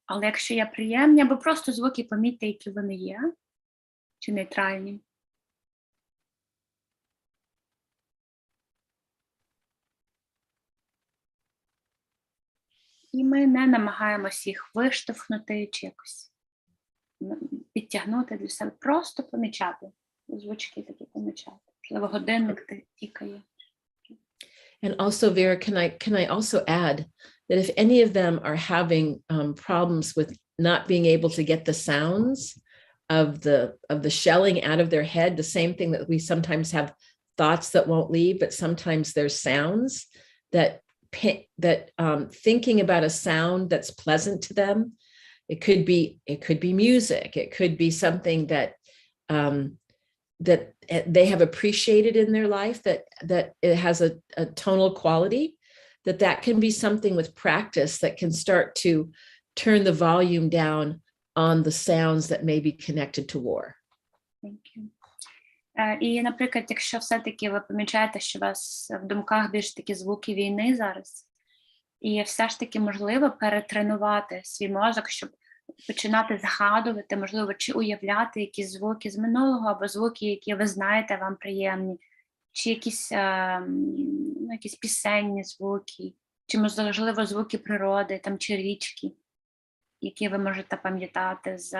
Але якщо є приємні, або просто звуки, помітьте, які вони є, чи нейтральні. І ми не намагаємося їх виштовхнути чи якось підтягнути для себе. Просто помічати. Звучки такі помічати. Можливо, годинник тікає. And also, Vera, can I also add that if any of them are having problems with not being able to get the sounds of the shelling out of their head, the same thing that we sometimes have thoughts that won't leave, but sometimes there's sounds that thinking about a sound that's pleasant to them. It could be music. It could be something that that they have appreciated in their life, that it has a tonal quality, that can be something with practice that can start to turn the volume down on the sounds that may be connected to war. Thank you. І, наприклад, якщо все-таки ви помічаєте, що у вас в думках більш такі звуки війни зараз, і все ж таки можливо перетренувати свій мозок, щоб починати згадувати, можливо, чи уявляти якісь звуки з минулого, або звуки, які ви знаєте, вам приємні, чи якісь, якісь пісенні звуки, чи, можливо, звуки природи, там, чи річки, які ви можете пам'ятати з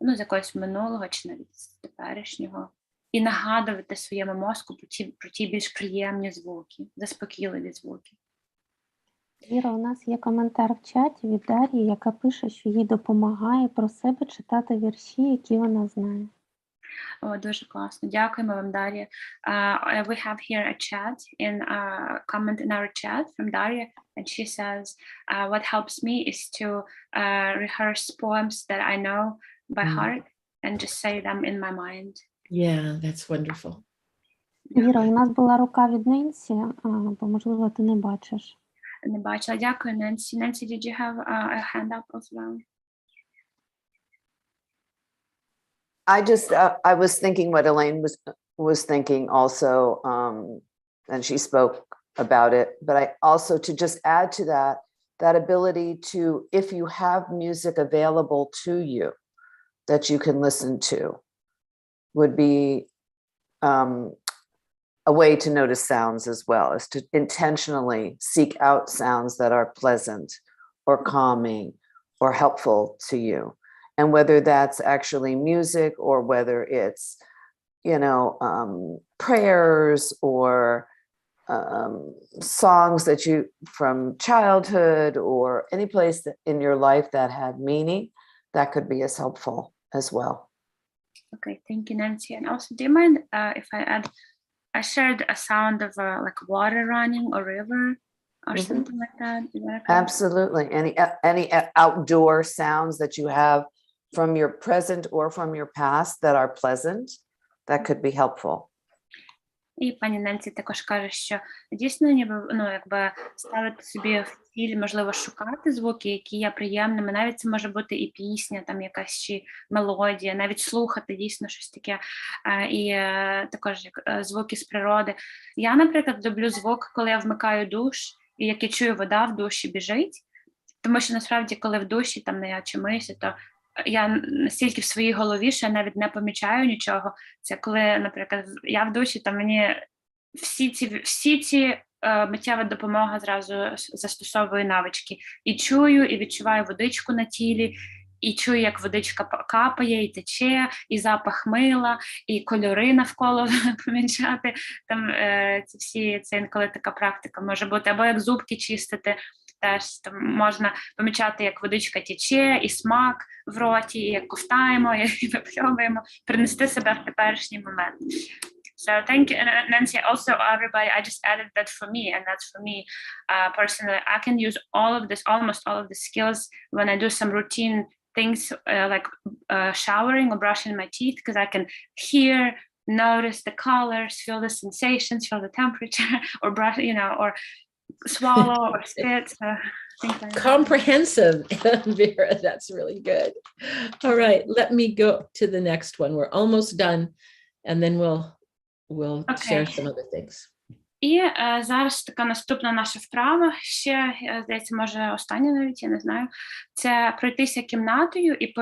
якогось минулого, чи навіть з теперішнього, і нагадувати своєму мозку про ті більш приємні звуки, заспокійливі звуки. Віра, у нас є коментар в чаті від Дар'ї, яка пише, що їй допомагає про себе читати вірші, які вона знає. О, дуже класно. Дякуємо вам, Дар'я. We have here a chat, comment in our chat from Daria, and she says, what helps me is to rehearse poems that I know by heart and just say them in my mind. Yeah, that's wonderful. Віра, у нас була рука від Ненсі, бо, можливо, ти не бачиш. Не бачила. Дякую, Ненсі. Ненсі, did you have a hand up as well? I was thinking what Elaine was thinking also, and she spoke about it, but I also, to just add to that ability to, if you have music available to you that you can listen to, would be a way to notice sounds as well, is to intentionally seek out sounds that are pleasant or calming or helpful to you. And whether that's actually music or whether it's, prayers or songs that you from childhood or any place in your life that had meaning, that could be as helpful as well. Okay, thank you, Nancy. And also, do you mind if I shared a sound of like water running or river or something like that? Is that okay? Absolutely. Any outdoor sounds that you have from your present or from your past that are pleasant, that could be helpful. І пані Ненсі також каже, що дійсно якби ставити собі в ціль, можливо, шукати звуки, які є приємними, навіть це може бути і пісня, там якась чи мелодія, навіть слухати дійсно щось таке, і також як звуки з природи. Я, наприклад, люблю звук, коли я вмикаю душ, і як я чую, вода в душі біжить, тому що насправді, коли в душі там я чимися, то я настільки в своїй голові, що я навіть не помічаю нічого. Це коли, наприклад, я в душі, то мені всі ці миттєва допомога зразу застосовую навички. І чую, і відчуваю водичку на тілі, і чую, як водичка капає, і тече, і запах мила, і кольори навколо помічати. Там це інколи така практика може бути, або як зубки чистити, теж там можна помічати, як водичка тече, і смак в роті, і як ковтаємо, і випльовуємо, принести себе в теперішній момент. So thank you, and Nancy, also everybody, I just added that for me, and that's for me personally. I can use all of this, almost all of the skills when I do some routine things like showering or brushing my teeth, because I can hear, notice the colors, feel the sensations, feel the temperature, or brush, or swallow or spit. Things like Comprehensive, Vera, that's really good. All right, let me go to the next one. We're almost done, and then we'll share some other things. І зараз така наступна наша вправа, ще, здається, може остання навіть, я не знаю, це пройтися кімнатою і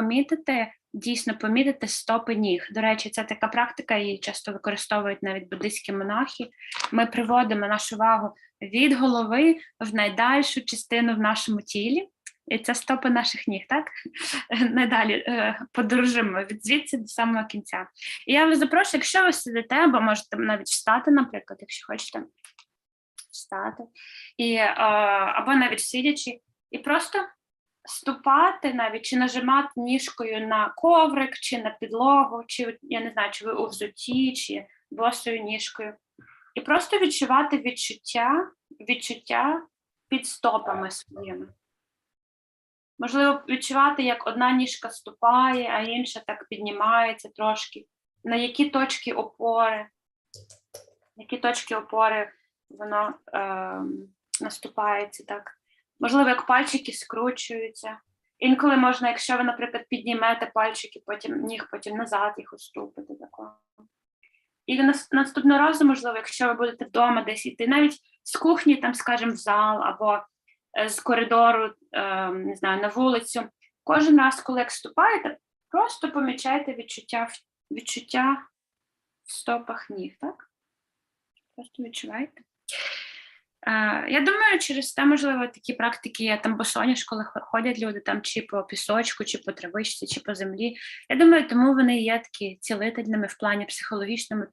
дійсно помітити стопи ніг. До речі, це така практика, її часто використовують навіть буддистські монахи. Ми приводимо нашу увагу від голови в найдальшу частину в нашому тілі, і це стопи наших ніг, так? Найдалі подорожимо від звідси до самого кінця. І я вас запрошую, якщо ви сидите, або можете навіть встати, наприклад, якщо хочете встати, або навіть сидячи, і просто ступати навіть, чи нажимати ніжкою на коврик, чи на підлогу, чи, я не знаю, чи ви у взутті, чи босою ніжкою. І просто відчувати відчуття під стопами своїми. Можливо, відчувати, як одна ніжка ступає, а інша так піднімається трошки. На які точки опори воно наступається, так. Можливо, як пальчики скручуються. Інколи можна, якщо ви, наприклад, піднімете пальчики, потім назад їх уступити. Такого. І наступного разу, можливо, якщо ви будете вдома десь йти, навіть з кухні, там, скажімо, в зал, або з коридору, не знаю, на вулицю. Кожен раз, коли як ступаєте, просто помічайте відчуття в стопах ніг, так? Просто відчувайте. Я думаю, через те, можливо, такі практики, там босоніж, коли ходять люди, там чи по пісочку, чи по травичці, чи по землі. Я думаю, тому вони є такі цілительними в плані психологічному,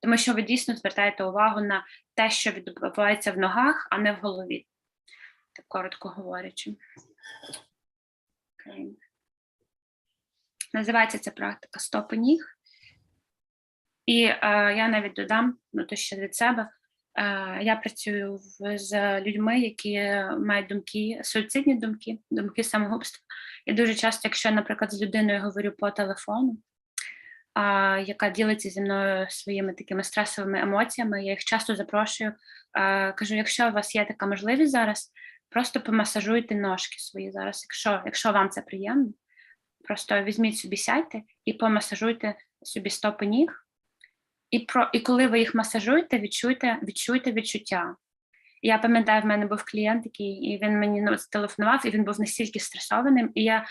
тому що ви дійсно звертаєте увагу на те, що відбувається в ногах, а не в голові. Так коротко говорячи. Okay. Називається ця практика стопи ніг. І я навіть додам, то ще від себе, я працюю з людьми, які мають суїцидні думки самогубства. І дуже часто, якщо я, наприклад, з людиною говорю по телефону, яка ділиться зі мною своїми такими стресовими емоціями, я їх часто запрошую, кажу, якщо у вас є така можливість зараз, просто помасажуйте ножки свої зараз, якщо вам це приємно. Просто візьміть собі, сядьте і помасажуйте собі стопи ніг. І коли ви їх масажуєте, відчуйте відчуття. Я пам'ятаю, в мене був клієнт такий, і він мені зателефонував, і він був настільки стресованим, і я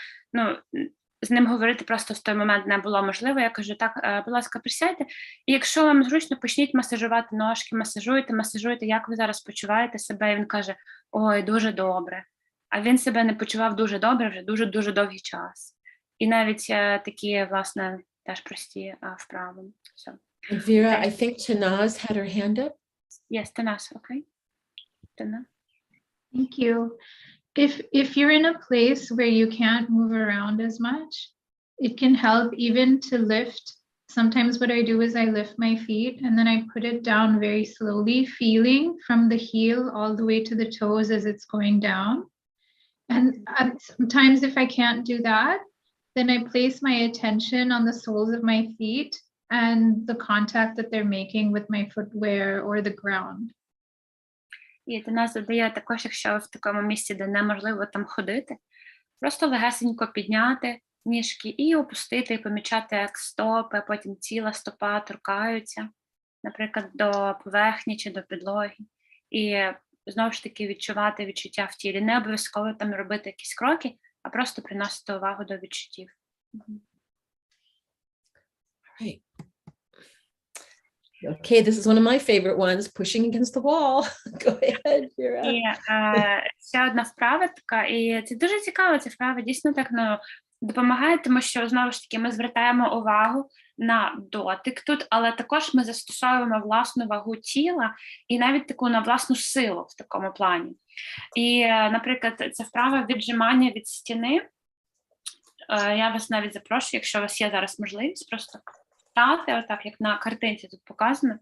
з ним говорити просто в той момент не було можливо. Я кажу, так, будь ласка, присядьте, і якщо вам зручно, почніть масажувати ножки, масажуйте, як ви зараз почуваєте себе, і він каже, ой, дуже добре. А він себе не почував дуже добре вже дуже-дуже довгий час. І навіть такі, власне, теж прості вправи. So. Vera, I think Tanaz had her hand up. Yes, Tanaz, okay. Tanaz. Thank you. If you're in a place where you can't move around as much, it can help even to lift. Sometimes what I do is I lift my feet and then I put it down very slowly, feeling from the heel all the way to the toes as it's going down. And sometimes if I can't do that, then I place my attention on the soles of my feet and the contact that they're making with my footwear or the ground. І до нас додає також, якщо в такому місці, де неможливо там ходити, просто легесенько підняти ніжки і опустити, і помічати, як стопи, потім ціла стопа торкаються, наприклад, до поверхні чи до підлоги. І знову ж таки відчувати відчуття в тілі. Не обов'язково там робити якісь кроки, а просто приносити увагу до відчуттів. Right. Okay, this is one of my favorite ones, pushing against the wall. Go ahead, Vera. І ще одна вправа така, і це дуже цікаво, ця вправа, дійсно так, Допомагає, тому що, знову ж таки, ми звертаємо увагу на дотик тут, але також ми застосовуємо власну вагу тіла і навіть таку на власну силу в такому плані. І, наприклад, це вправа віджимання від стіни. Я вас навіть запрошую, якщо у вас є зараз можливість, просто стати, отак, як на картинці тут показано,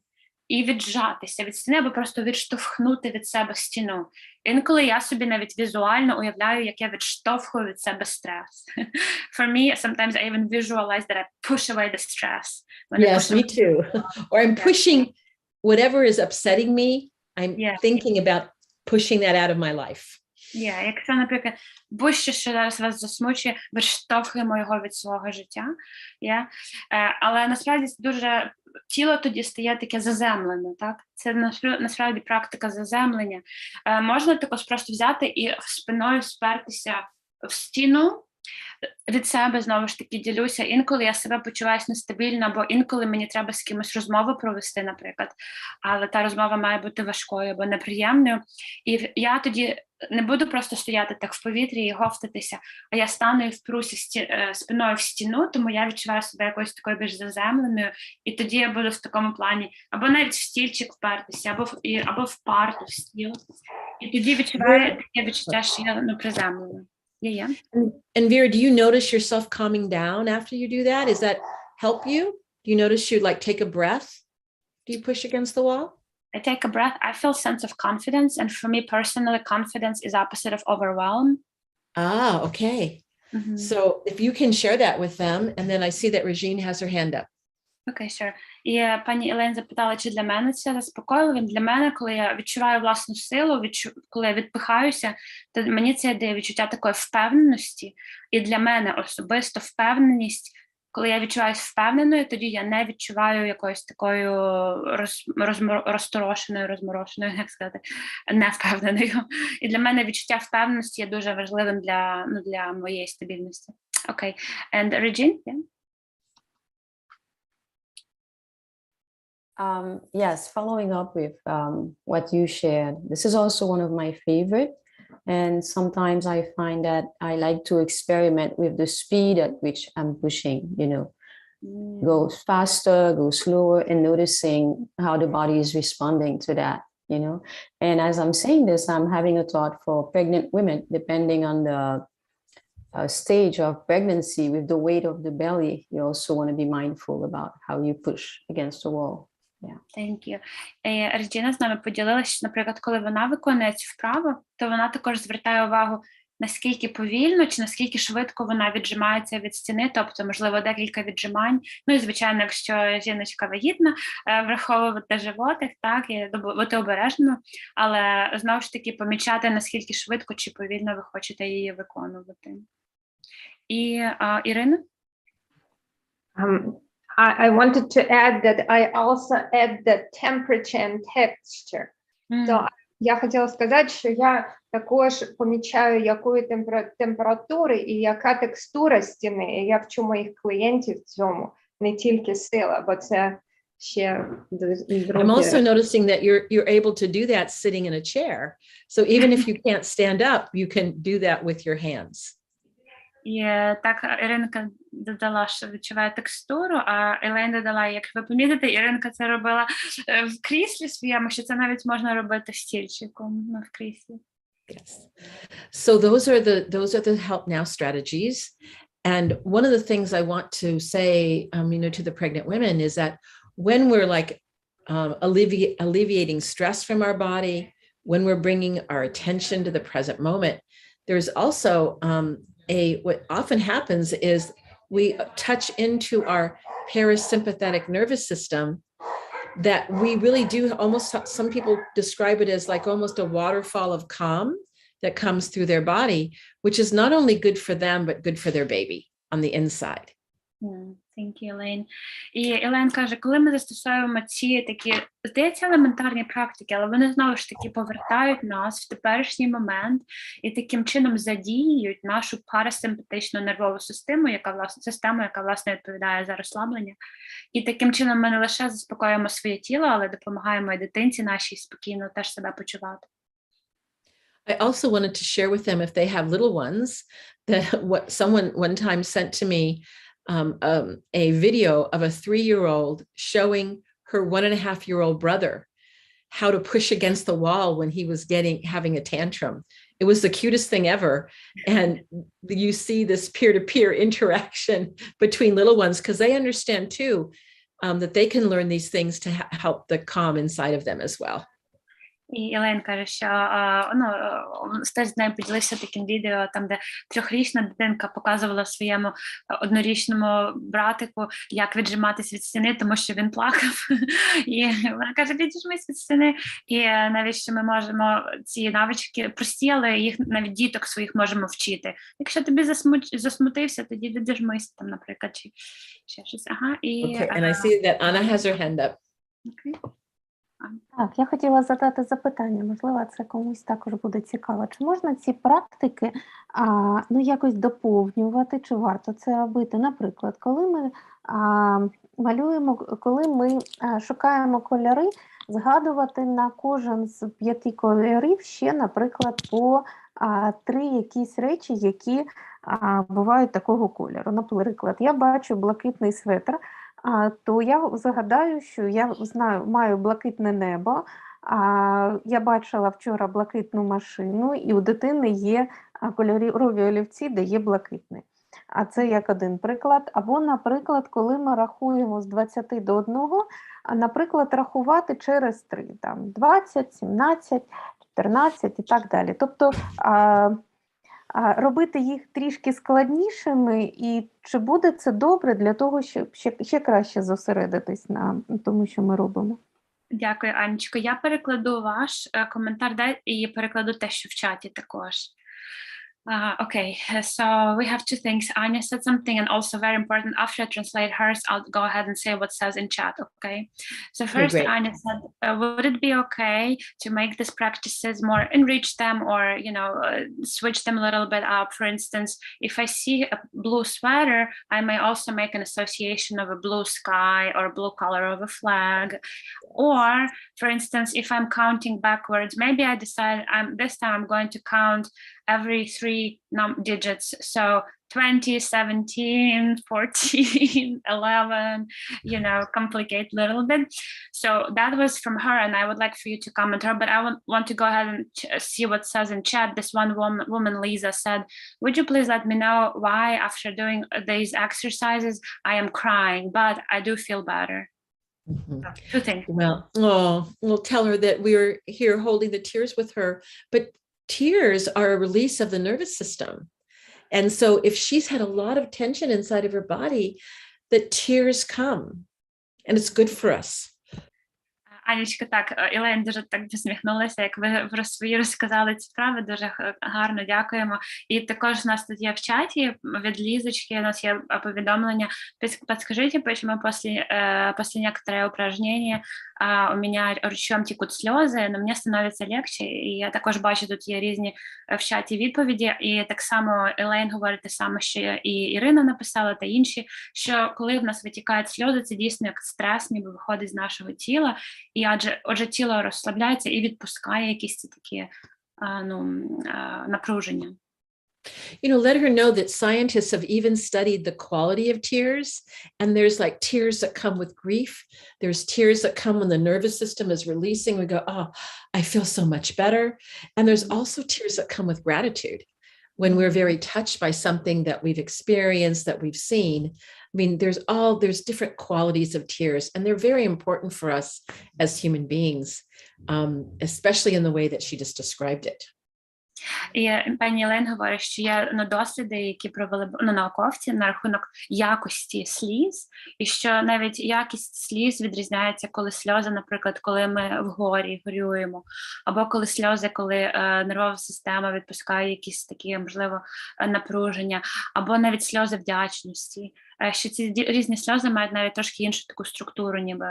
і віджатися від стіни, або просто відштовхнути від себе стіну. Інколи я собі навіть візуально уявляю, як я відштовхую від себе стрес. For me, sometimes I even visualize that I push away the stress. Yes, me too. Or I'm pushing whatever is upsetting me, I'm thinking about pushing that out of my life. Якщо, наприклад, будь-що, що зараз вас засмучує, відштовхуємо його від свого життя. Але насправді дуже тіло тоді стає таке заземлене. Так? Це насправді практика заземлення. Можна також просто взяти і спиною спертися в стіну, від себе, знову ж таки, ділюся. Інколи я себе почуваюся нестабільно, або інколи мені треба з кимось розмову провести, наприклад. Але та розмова має бути важкою або неприємною. І я тоді не буду просто стояти так в повітрі і говтатися, а я стану і впруся спиною в стіну, тому я відчуваю себе якоюсь такою більш заземленою. І тоді я буду в такому плані, або навіть в стільчик впертися, або в парту, в стіл. І тоді відчуваю таке відчуття, що я приземлена. Yeah. And Vera, do you notice yourself calming down after you do that? Does that help you? Do you notice you like take a breath? Do you push against the wall? I take a breath. I feel sense of confidence. And for me personally, confidence is opposite of overwhelm. Ah, okay. Mm-hmm. So if you can share that with them, and then I see that Regine has her hand up. Okay, sure. І пані Елен запитала, чи для мене це заспокійливо. Для мене, коли я відчуваю власну силу, коли я відпихаюся, то мені це дає відчуття такої впевненості. І для мене особисто впевненість, коли я відчуваюся впевненою, тоді я не відчуваю якоюсь такою розморошеною, як сказати, невпевненою. І для мене відчуття впевненості є дуже важливим для моєї стабільності. Окей. And Regine, yeah? Yes, following up with what you shared, this is also one of my favorite. And sometimes I find that I like to experiment with the speed at which I'm pushing, go faster, go slower, and noticing how the body is responding to that, And as I'm saying this, I'm having a thought for pregnant women, depending on the stage of pregnancy with the weight of the belly. You also want to be mindful about how you push against the wall. Yeah. Thank you. Реджіна з нами поділилася, що, наприклад, коли вона виконує цю вправу, то вона також звертає увагу, наскільки повільно чи наскільки швидко вона віджимається від стіни, тобто, можливо, декілька віджимань. Ну і, звичайно, якщо жіночка вагітна, враховувати животик, так, і бути обережною, але, знову ж таки, помічати, наскільки швидко чи повільно ви хочете її виконувати. І Ірина? I wanted to add that I also add the temperature and texture. So я хотіла сказати, що я також помічаю, якої температури і яка текстура стіни. І я вчу моїх клієнтів цьому, не тільки сила, бо це ще друге. I'm also noticing that you're able to do that sitting in a chair. So even if you can't stand up, you can do that with your hands. І так Іринка додала, що відчуває текстуру, а Елен додала, як ви помітите, Іринка це робила в кріслі своєму, що це навіть можна робити в стільчику, в кріслі. Yes. So those are the help now strategies. And one of the things I want to say, to the pregnant women is that when we're like alleviating stress from our body, when we're bringing our attention to the present moment, there's also what often happens is we touch into our parasympathetic nervous system that we really do almost, some people describe it as like almost a waterfall of calm that comes through their body, which is not only good for them, but good for their baby on the inside. Thank you, Elaine. І Елен каже, коли ми застосовуємо ці такі, здається, елементарні практики, але вони знову ж таки повертають нас в теперішній момент і таким чином задіюють нашу парасимпатичну нервову систему, яка власне відповідає за розслаблення. І таким чином ми не лише заспокоюємо своє тіло, але допомагаємо і дитинці нашій спокійно теж себе почувати. I also wanted to share with them, if they have little ones, that what someone one time sent to me a video of a 3-year-old showing her 1.5-year-old brother how to push against the wall when he was having a tantrum. It was the cutest thing ever. And you see this peer-to-peer interaction between little ones, because they understand too that they can learn these things to help the calm inside of them as well. І Елен каже, що хтось з нею поділився таким відео, там, де 3-річна дитинка показувала своєму 1-річному братику, як віджиматись від стіни, тому що він плакав. І вона каже, віджимись від стіни. І навіщо ми можемо ці навички прості, але їх навіть діток своїх можемо вчити. Якщо тобі засмутився, тоді віджимись, там, наприклад, чи ще щось. Ага, і, Okay, and I see that Anna has her hand up. Okay. Так, я хотіла задати запитання, можливо, це комусь також буде цікаво. Чи можна ці практики якось доповнювати, чи варто це робити? Наприклад, коли ми малюємо, коли ми шукаємо кольори, згадувати на кожен з 5 кольорів ще, наприклад, по 3 якісь речі, які бувають такого кольору. Наприклад, я бачу блакитний светр, то я згадаю, що я знаю, маю блакитне небо, я бачила вчора блакитну машину, і у дитини є кольорові олівці, де є блакитний. А це як один приклад. Або, наприклад, коли ми рахуємо з 20 до 1, наприклад, рахувати через 3, там 20, 17, 14 і так далі. Тобто робити їх трішки складнішими, і чи буде це добре для того, щоб ще краще зосередитись на тому, що ми робимо? Дякую, Анечко. Я перекладу ваш коментар і перекладу те, що в чаті також. Okay, so we have 2 things. Anya said something, and also very important, after I translate hers, I'll go ahead and say what says in chat, okay? So first, Great. Anya said, would it be okay to make these practices more, enrich them, or, switch them a little bit up? For instance, if I see a blue sweater, I may also make an association of a blue sky or blue color of a flag. Or, for instance, if I'm counting backwards, maybe I decide this time I'm going to count every 3 digits. So 20, 17, 14, 11, complicate a little bit. So that was from her, and I would like for you to comment her, but I want to go ahead and see what says in chat. This one woman, Lisa, said, would you please let me know why after doing these exercises, I am crying, but I do feel better. Mm-hmm. 2 things. Well, we'll tell her that we're here holding the tears with her, but tears are a release of the nervous system. And so if she's had a lot of tension inside of her body, the tears come, and it's good for us. Анечка, так, Елен дуже так посміхнулася, як ви свої розказали ці справи, дуже гарно дякуємо. І також у нас тут є в чаті від Лізочки, у нас є повідомлення. Подскажите, почему после некоторого упражнения у меня ручьем текут сльози, но мені становиться легче. І я також бачу, тут є різні в чаті відповіді. І так само Елен говорить те саме, що і Ірина написала, та інші, що коли в нас витікають сльози, це дійсно як стрес, ніби виходить з нашого тіла. І отже, тіло розслабляється і відпускає якісь такі напруження. Let her know that scientists have even studied the quality of tears, and there's like tears that come with grief. There's tears that come when the nervous system is releasing. We go, oh, I feel so much better. And there's also tears that come with gratitude. When we're very touched by something that we've experienced, that we've seen. I mean, there's different qualities of tears, and they're very important for us as human beings, especially in the way that she just described it. І пані Елен говорить, що є досліди, які провели науковці на рахунок якості сліз, і що навіть якість сліз відрізняється, коли сльози, наприклад, коли ми в горі горюємо, або коли сльози, коли нервова система відпускає якісь такі, можливо, напруження, або навіть сльози вдячності. Що ці різні сльози мають навіть трошки іншу таку структуру, ніби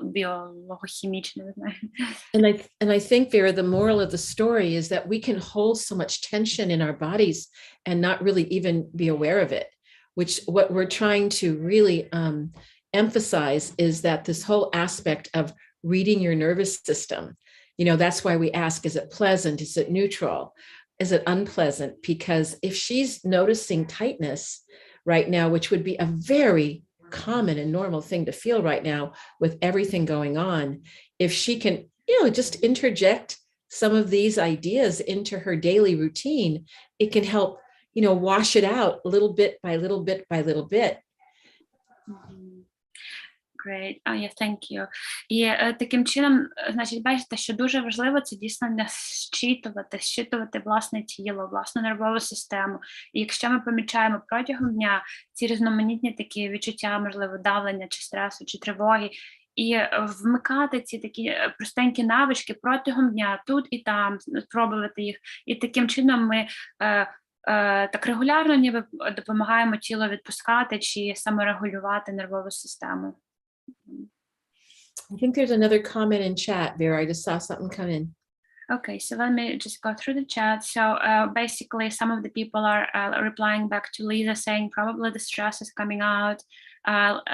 біологохімічну, не знаю. And I think, Vera, the moral of the story is that we can hold so much tension in our bodies and not really even be aware of it, which what we're trying to really emphasize is that this whole aspect of reading your nervous system You know, that's why we ask, is it pleasant? Is it neutral? Is it unpleasant? Because if she's noticing tightness right now, which would be a very common and normal thing to feel right now with everything going on, if she can, you know, just interject some of these ideas into her daily routine, it can help, you know, wash it out little bit by little bit by little bit. Great. Oh, yeah, thank you. І таким чином, значить, бачите, що дуже важливо це дійсно не зчитувати власне тіло, власну нервову систему. І якщо ми помічаємо протягом дня ці різноманітні такі відчуття, можливо, давлення, чи стресу, чи тривоги, і вмикати ці такі простенькі навички протягом дня, тут і там, спробувати їх. І таким чином ми так регулярно ніби допомагаємо тілу відпускати чи саморегулювати нервову систему. I think there's another comment in chat, Vera. I just saw something come in. Okay, so let me just go through the chat. So basically, some of the people are replying back to Lisa saying probably the stress is coming out.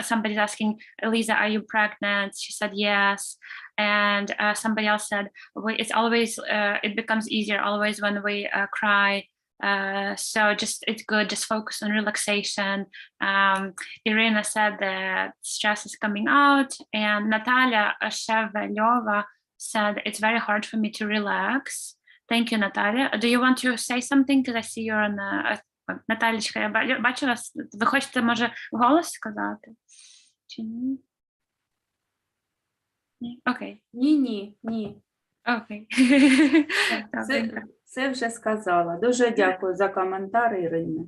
Somebody's asking, Lisa, are you pregnant? She said yes. And somebody else said, it's always, it becomes easier always when we cry. So just, it's good, just focus on relaxation. Irina said that stress is coming out. And Natalia Shevelova said, it's very hard for me to relax. Thank you, Natalia. Do you want to say something? Because I see you're on the... Наталічка, я бачу вас. Ви хочете, може, вголос сказати? Чи ні? Ні? Окей. Ні. Окей. Це вже сказала. Дуже дякую за коментар, Ірина.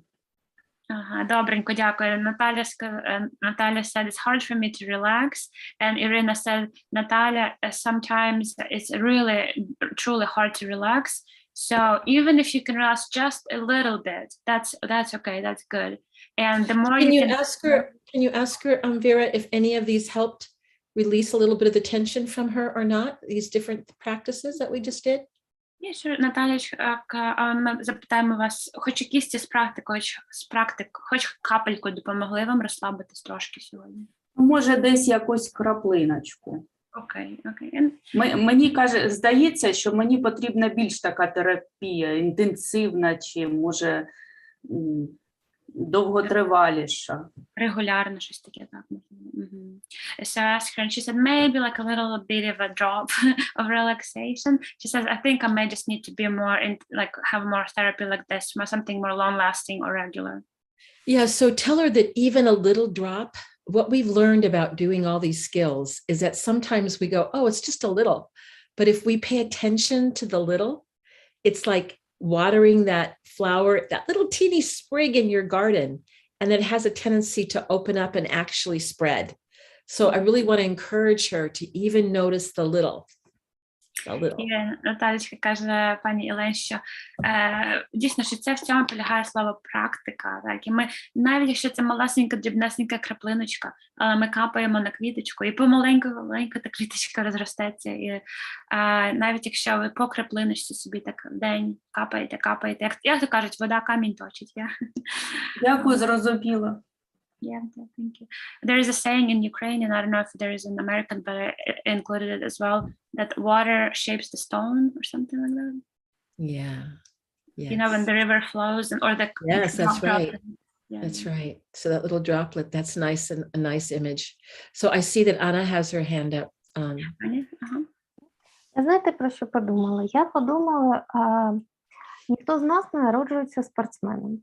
Ага, добренько, дякую. Наталя said it's hard for me to relax, and Irina said, Natalia, sometimes it's really, truly hard to relax. So even if you can relax just a little bit, that's okay, that's good. And the more can you ask her, Vera, if any of these helped release a little bit of the tension from her or not, these different practices that we just did? Sure, Наталя, ми запитаємо вас, хоч якісь з практик, хоч капельку допомогли вам розслабитись трошки сьогодні? Може, десь якусь краплиночку. Окей. Мені здається, що мені потрібна більш така терапія, інтенсивна, чи, може, довготриваліша. Регулярно щось таке, так. So I asked her, and she said maybe like a little bit of a drop of relaxation. She says, I think I may just need to be more have more therapy like this, something more long-lasting or regular. Yeah, so tell her that even a little drop, what we've learned about doing all these skills is that sometimes we go, oh, it's just a little. But if we pay attention to the little, it's like watering that flower, that little teeny sprig in your garden, and it has a tendency to open up and actually spread. So I really want to encourage her to even notice the little. І Наталічка каже пані Ілен, що дійсно, що це в цьому полягає слово практика. Так? І ми, навіть якщо це малесенька, дрібнесенька краплиночка, але ми капаємо на квіточку, і помаленьку та квіточка розростеться. І навіть якщо ви по краплиночці собі так в день капаєте, як то кажуть, вода камінь точить. Дякую, зрозуміло. Yeah, thank you. There is a saying in Ukrainian, I don't know if there is in American, but I included it as well, that water shapes the stone or something like that. Yeah. Yes. You know, when the river flows or the... Yes, that's right. Yeah. That's right. So that little droplet, that's nice, and a nice image. So I see that Anna has her hand up. Знаєте, про що подумала? Я подумала, ніхто з нас не народжується спортсменом.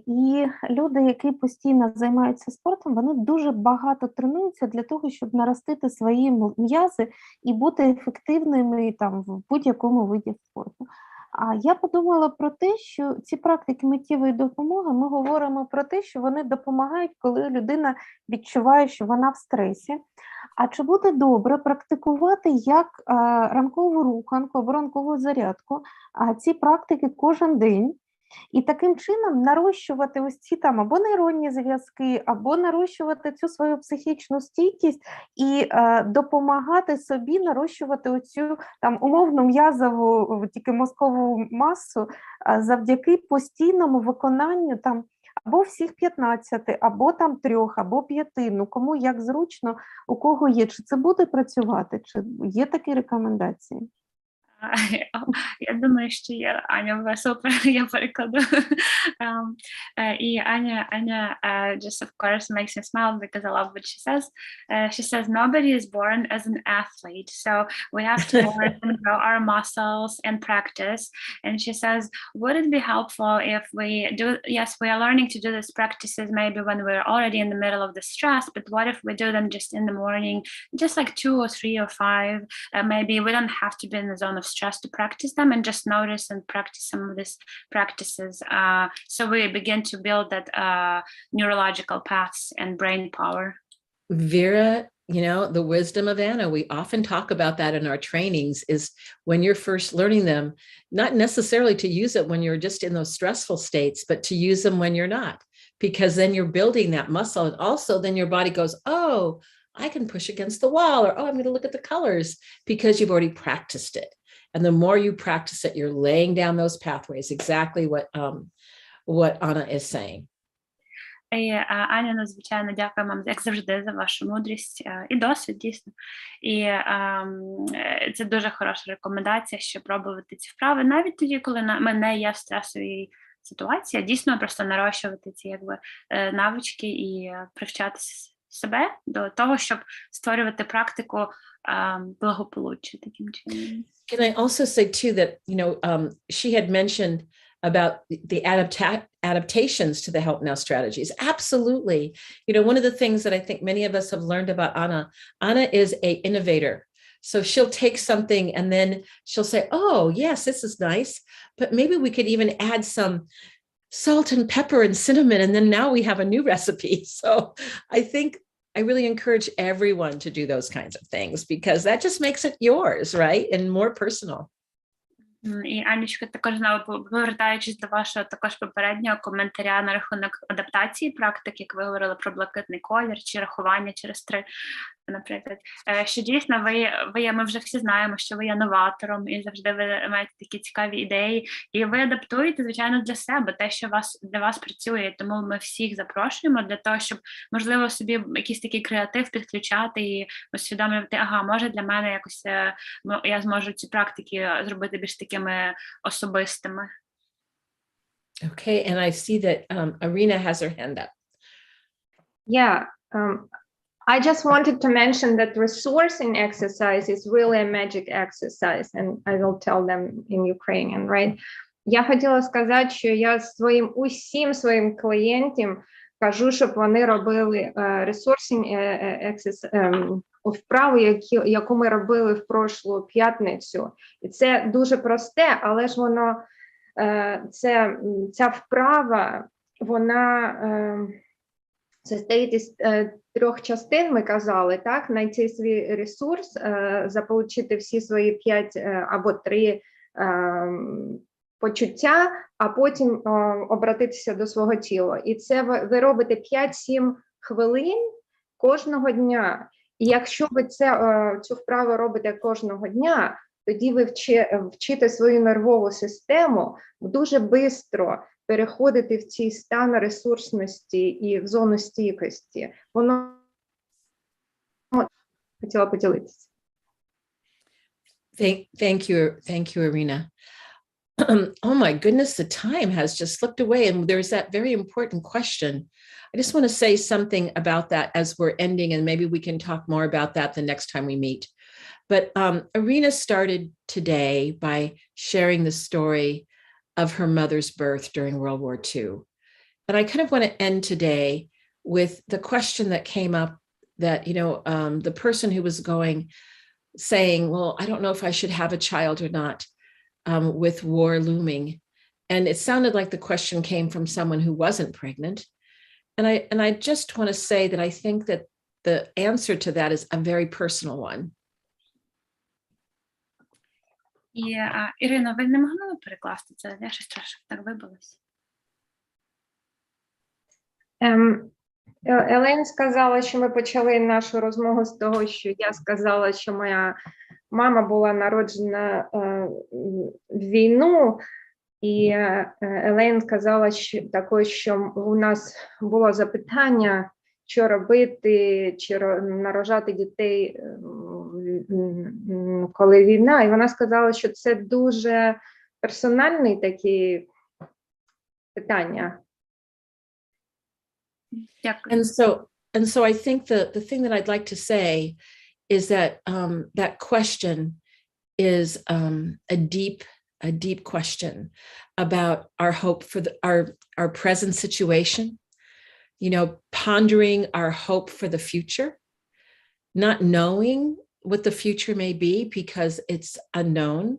І люди, які постійно займаються спортом, вони дуже багато тренуються для того, щоб наростити свої м'язи і бути ефективними там в будь-якому виді спорту. А я подумала про те, що ці практики миттєвої допомоги, ми говоримо про те, що вони допомагають, коли людина відчуває, що вона в стресі. А чи буде добре практикувати як ранкову руханку або ранкову зарядку, ці практики кожен день, і таким чином нарощувати ось ці там або нейронні зв'язки, або нарощувати цю свою психічну стійкість і допомагати собі нарощувати оцю там умовну м'язову, тільки мозкову масу завдяки постійному виконанню там або всіх 15, або там 3, або 5, ну кому як зручно, у кого є, чи це буде працювати, чи є такі рекомендації? Я думаю, що є. Аня, ви супер, я перекладу. І Аня just of course makes me smile because I love what she says. She says, nobody is born as an athlete, so we have to work and grow our muscles and practice. And she says, would it be helpful if we do, yes, we are learning to do these practices maybe when we're already in the middle of the stress, but what if we do them just in the morning, just like 2 or 3 or 5, maybe we don't have to be in the zone of stress to practice them, and just notice and practice some of these practices, so we begin to build that neurological paths and brain power. Vera, you know, the wisdom of Anna, we often talk about that in our trainings, is when you're first learning them, not necessarily to use it when you're just in those stressful states, but to use them when you're not, because then you're building that muscle. And also then your body goes, oh, I can push against the wall, or, oh, I'm going to look at the colors, because you've already practiced it. And the more you practice it, you're laying down those pathways, exactly what Anna is saying. І Аня, надзвичайно дякую вам, як завжди, за вашу мудрість і досвід, дійсно. І це дуже хороша рекомендація, що пробувати ці вправи, навіть тоді, коли ми не є в стресовій ситуації, дійсно просто нарощувати ці якби навички і привчатися себе до того, щоб створювати практику благополуччя таким чином. Can I also say too that, you know, she had mentioned about the adaptations to the help now strategies. Absolutely. You know, one of the things that I think many of us have learned about Anna is an innovator. So she'll take something and then she'll say, oh, yes, this is nice, but maybe we could even add some salt and pepper and cinnamon, and then now we have a new recipe. So I think I really encourage everyone to do those kinds of things, because that just makes it yours, right? And more personal. І Анечка, також знову повертаючись до вашого також попереднього коментаря на рахунок адаптації практик, як ви говорили про блакитний колір чи рахування через 3, наприклад, що дійсно ми вже всі знаємо, що ви є новатором і завжди ви маєте такі цікаві ідеї, і ви адаптуєте, звичайно, для себе те, що для вас працює, тому ми всіх запрошуємо для того, щоб, можливо, собі якийсь такий креатив підключати і усвідомлювати, ага, може для мене якось я зможу ці практики зробити більш такими особистими. Okay, and I see that Irina has her hand up. Yeah, I just wanted to mention that resourcing exercise is really a magic exercise, and I will tell them in Ukrainian, right? Я хотіла сказати, що я усім своїм клієнтам кажу, щоб вони робили resourcing вправу, яку ми робили в прошлу п'ятницю. І це дуже просте, але ж воно, ця вправа, вона состоїть із 3 частин, ми казали, так? Знайти свій ресурс, заполучити всі свої 5 або 3 почуття, а потім обратитися до свого тіла. І це ви робите 5-7 хвилин кожного дня. І якщо ви цю вправу робите кожного дня, тоді ви вчите свою нервову систему дуже швидко переходити в цей стан ресурсності і в зону стійкості. Воно хотіла поділитися. Thank you, Irina. Oh my goodness, the time has just slipped away, and there's that very important question. I just want to say something about that as we're ending, and maybe we can talk more about that the next time we meet. But Irina started today by sharing the story of her mother's birth during World War II. And I kind of want to end today with the question that came up that, you know, the person who was saying, well, I don't know if I should have a child or not, with war looming. And it sounded like the question came from someone who wasn't pregnant. And I just want to say that I think that the answer to that is a very personal one. І, Ірино, ви не могли б перекласти це? Я щось трошки так вибилась. Елен сказала, що ми почали нашу розмову з того, що я сказала, що моя мама була народжена в війну, І Елейн сказала, що також, що у нас було запитання, що робити, чи народжати дітей, коли війна. І вона сказала, що це дуже персональні такі питання. Дякую. And so I think the thing that I'd like to say is that that question is a deep question about our hope for our present situation, you know, pondering our hope for the future, not knowing what the future may be because it's unknown,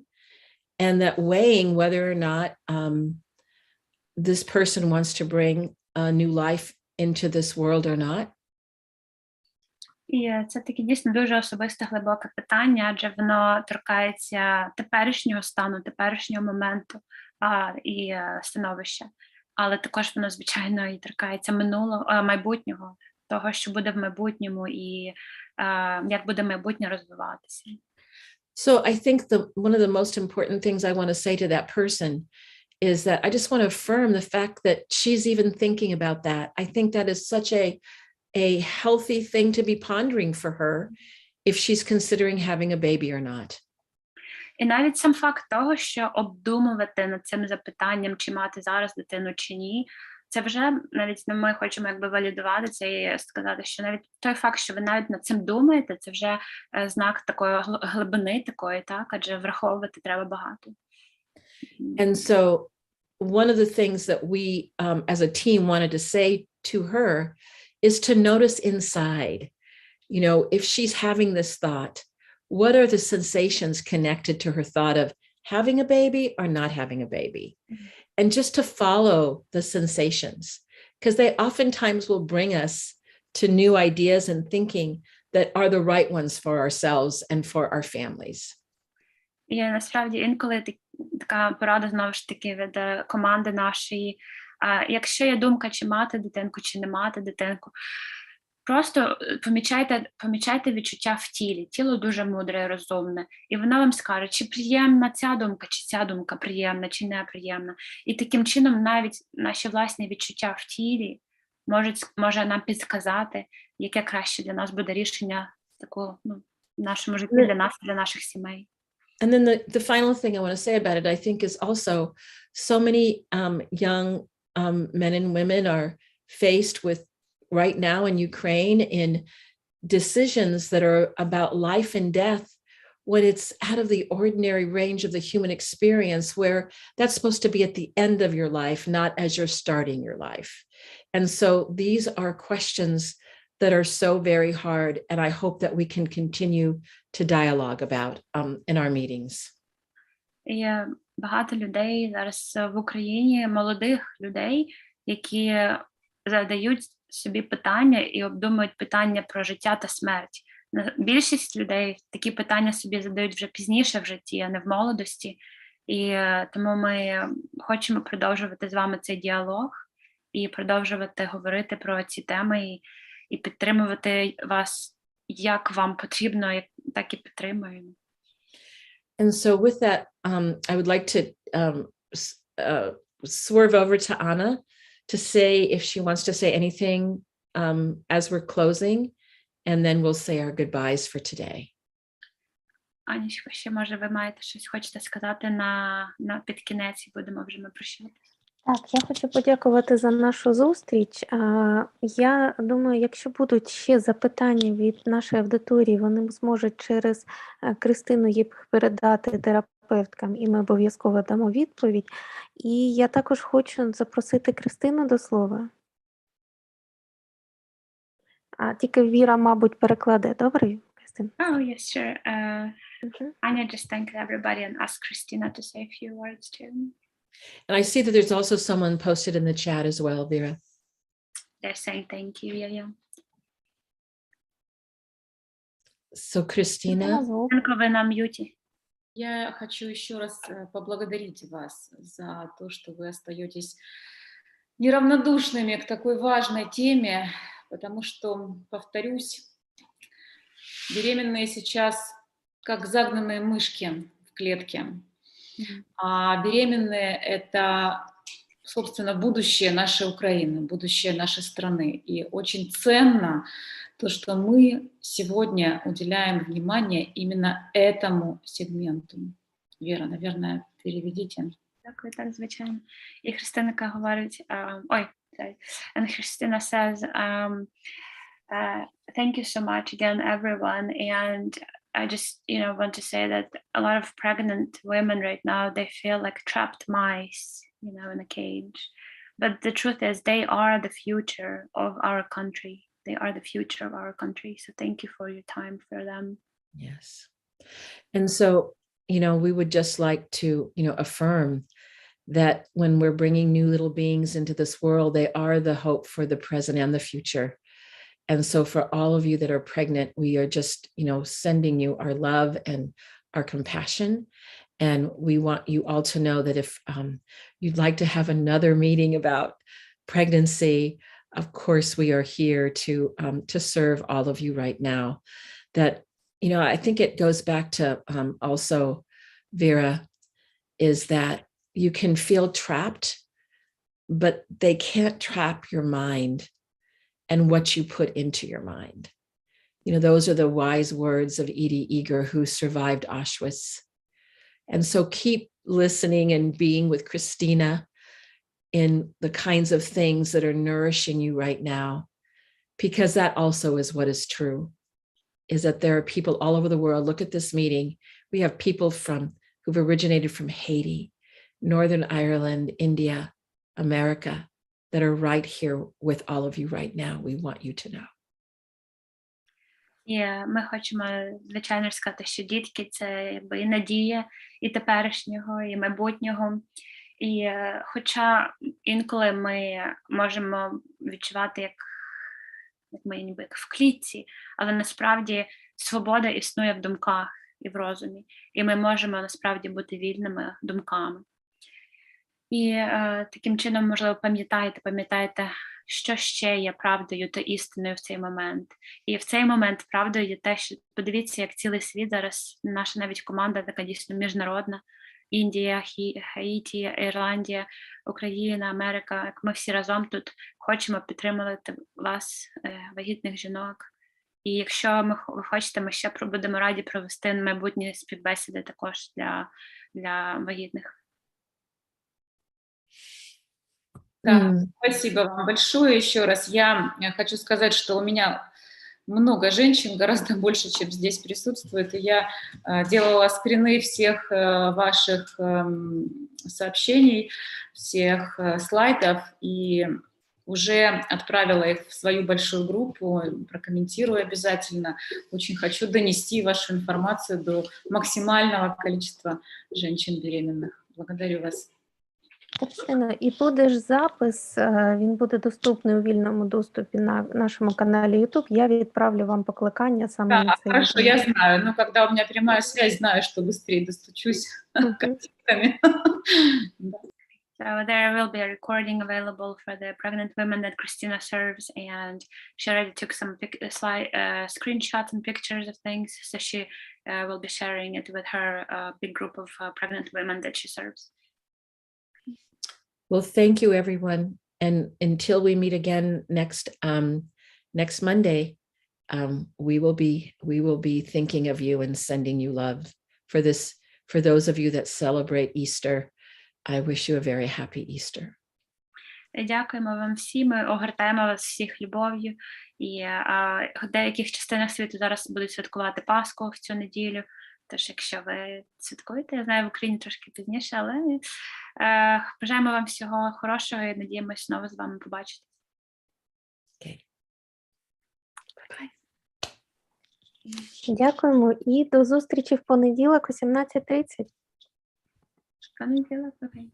and that weighing whether or not this person wants to bring a new life into this world or not. І це таке дійсно дуже особисте, глибоке питання, адже воно торкається теперішнього стану, теперішнього моменту і становища. Але також воно, звичайно, і торкається майбутнього, того, що буде в майбутньому і як буде майбутнє розвиватися. So I think one of the most important things I want to say to that person is that I just want to affirm the fact that she's even thinking about that. I think that is such a healthy thing to be pondering for her if she's considering having a baby or not. І навіть сам факт того, що обдумувати над цим запитанням, чи мати зараз дитину, чи ні, це вже навіть ми хочемо якби валідувати це і сказати, що навіть той факт, що ви навіть над цим думаєте, це вже знак такої глибини такої, так, адже враховувати треба багато. And so one of the things that we as a team wanted to say to her is to notice inside, you know, if she's having this thought, what are the sensations connected to her thought of having a baby or not having a baby? And just to follow the sensations, because they oftentimes will bring us to new ideas and thinking that are the right ones for ourselves and for our families. І насправді інколи така порада, знову ж таки, від команди нашої, якщо є думка, чи мати дитинку, чи не мати дитинку, просто помічайте відчуття в тілі. Тіло дуже мудре і розумне. І воно вам скаже, чи приємна ця думка, чи ця думка приємна, чи неприємна. І таким чином навіть наші власні відчуття в тілі може нам підсказати, яке краще для нас буде рішення в нашому житті, для нас, для наших сімей. And then the final thing I want to say about it, I think, is also so many young men and women are faced with right now in Ukraine in decisions that are about life and death when it's out of the ordinary range of the human experience, where that's supposed to be at the end of your life, not as you're starting your life. And so these are questions that are so very hard, and I hope that we can continue to dialogue about in our meetings. Є багато людей зараз в Україні, молодих людей, які задають собі питання і обдумують питання про життя та смерть. Більшість людей такі питання собі задають вже пізніше в житті, а не в молодості. І тому ми хочемо продовжувати з вами цей діалог і продовжувати говорити про ці теми і підтримувати вас, як вам потрібно, так і підтримуємо. And so with that, I would like to swerve over to Anna to say if she wants to say anything as we're closing, and then we'll say our goodbyes for today. Анечко, ще, може, ви маєте щось хочете сказати на під кінець, і будемо вже ми прощатися. Так, я хочу подякувати за нашу зустріч. Я думаю, якщо будуть ще запитання від нашої аудиторії, вони зможуть через Кристину їх передати терапевткам, і ми обов'язково дамо відповідь. І я також хочу запросити Кристину до слова. Тільки Віра, мабуть, перекладе. Добре, Кристина? Oh, yes, sure. Anya just thanked everybody and asked Christina to say a few words too. And I see that there's also someone posted in the chat as well, Vera. They're saying thank you, yeah. So, Christina. Вы на мьюте. Я хочу еще раз поблагодарить вас за то, что вы остаетесь неравнодушными к такой важной теме, потому что, повторюсь, беременные сейчас как загнанные мышки в клетке. А беременные — это, собственно, будущее нашей Украины, будущее нашей страны. И очень ценно то, что мы сегодня уделяем внимание именно этому сегменту. Вера, наверное, переведите. Дякую, так, звичайно. І Христинка говорить, and Christina says, thank you so much again, everyone. And I just, want to say that a lot of pregnant women right now, they feel like trapped mice, in a cage. But the truth is, they are the future of our country. They are the future of our country. So thank you for your time for them. Yes. And so, we would just like to, affirm that when we're bringing new little beings into this world, they are the hope for the present and the future. And so for all of you that are pregnant, we are just, sending you our love and our compassion. And we want you all to know that if you'd like to have another meeting about pregnancy, of course, we are here to serve all of you right now. That, I think it goes back to also, Vera, is that you can feel trapped, but they can't trap your mind and what you put into your mind. Those are the wise words of Edie Eger, who survived Auschwitz. And so keep listening and being with Christina in the kinds of things that are nourishing you right now, because that also is what is true, is that there are people all over the world. Look at this meeting. We have people who've originated from Haiti, Northern Ireland, India, America, that are right here with all of you right now. We want you to know. І ми хочемо, звичайно, сказати, що дітки – це якби і надія і теперішнього, і майбутнього. І хоча інколи ми можемо відчувати, як ми ніби як в клітці, але насправді свобода існує в думках і в розумі. І ми можемо насправді бути вільними думками. І таким чином, можливо, пам'ятаєте, що ще є правдою та істиною в цей момент. І в цей момент правдою є те, що подивіться, як цілий світ зараз, наша навіть команда така дійсно міжнародна, Індія, Хаїті, Ірландія, Україна, Америка, як ми всі разом тут хочемо підтримувати вас, вагітних жінок. І якщо ви хочете, ми ще будемо раді провести майбутні співбесіди також для вагітних. Да, спасибо вам большое еще раз. Я хочу сказать, что у меня много женщин, гораздо больше, чем здесь присутствует. И я делала скрины всех ваших сообщений, всех слайдов и уже отправила их в свою большую группу, прокомментирую обязательно. Очень хочу донести вашу информацию до максимального количества женщин беременных. Благодарю вас. Кристина, і буде ж запис, він буде доступний у вільному доступі на нашому каналі YouTube. Я відправлю вам покликання саме на цей. Хорошо, я знаю, но когда у меня прямая связь, знаю, что быстрее достучусь контактами. So there will be a recording available for the pregnant women that Christina serves, and she already took some screenshots and pictures of things, so she will be sharing it with her big group of pregnant women that she serves. Well, thank you, everyone. And until we meet again next Monday, we will be thinking of you and sending you love. For those of you that celebrate Easter, I wish you a very happy Easter. Дякуємо вам всім. Ми огортаємо вас всіх любов'ю. І в деяких частинах світу зараз будуть святкувати Пасху в цю неділю. Тож, якщо ви святкуєте, я знаю, в Україні трошки пізніше, але бажаємо вам всього хорошого і надіємося знову з вами побачити. Okay. Дякуємо і до зустрічі в понеділок о 17:30. Понеділок, окей.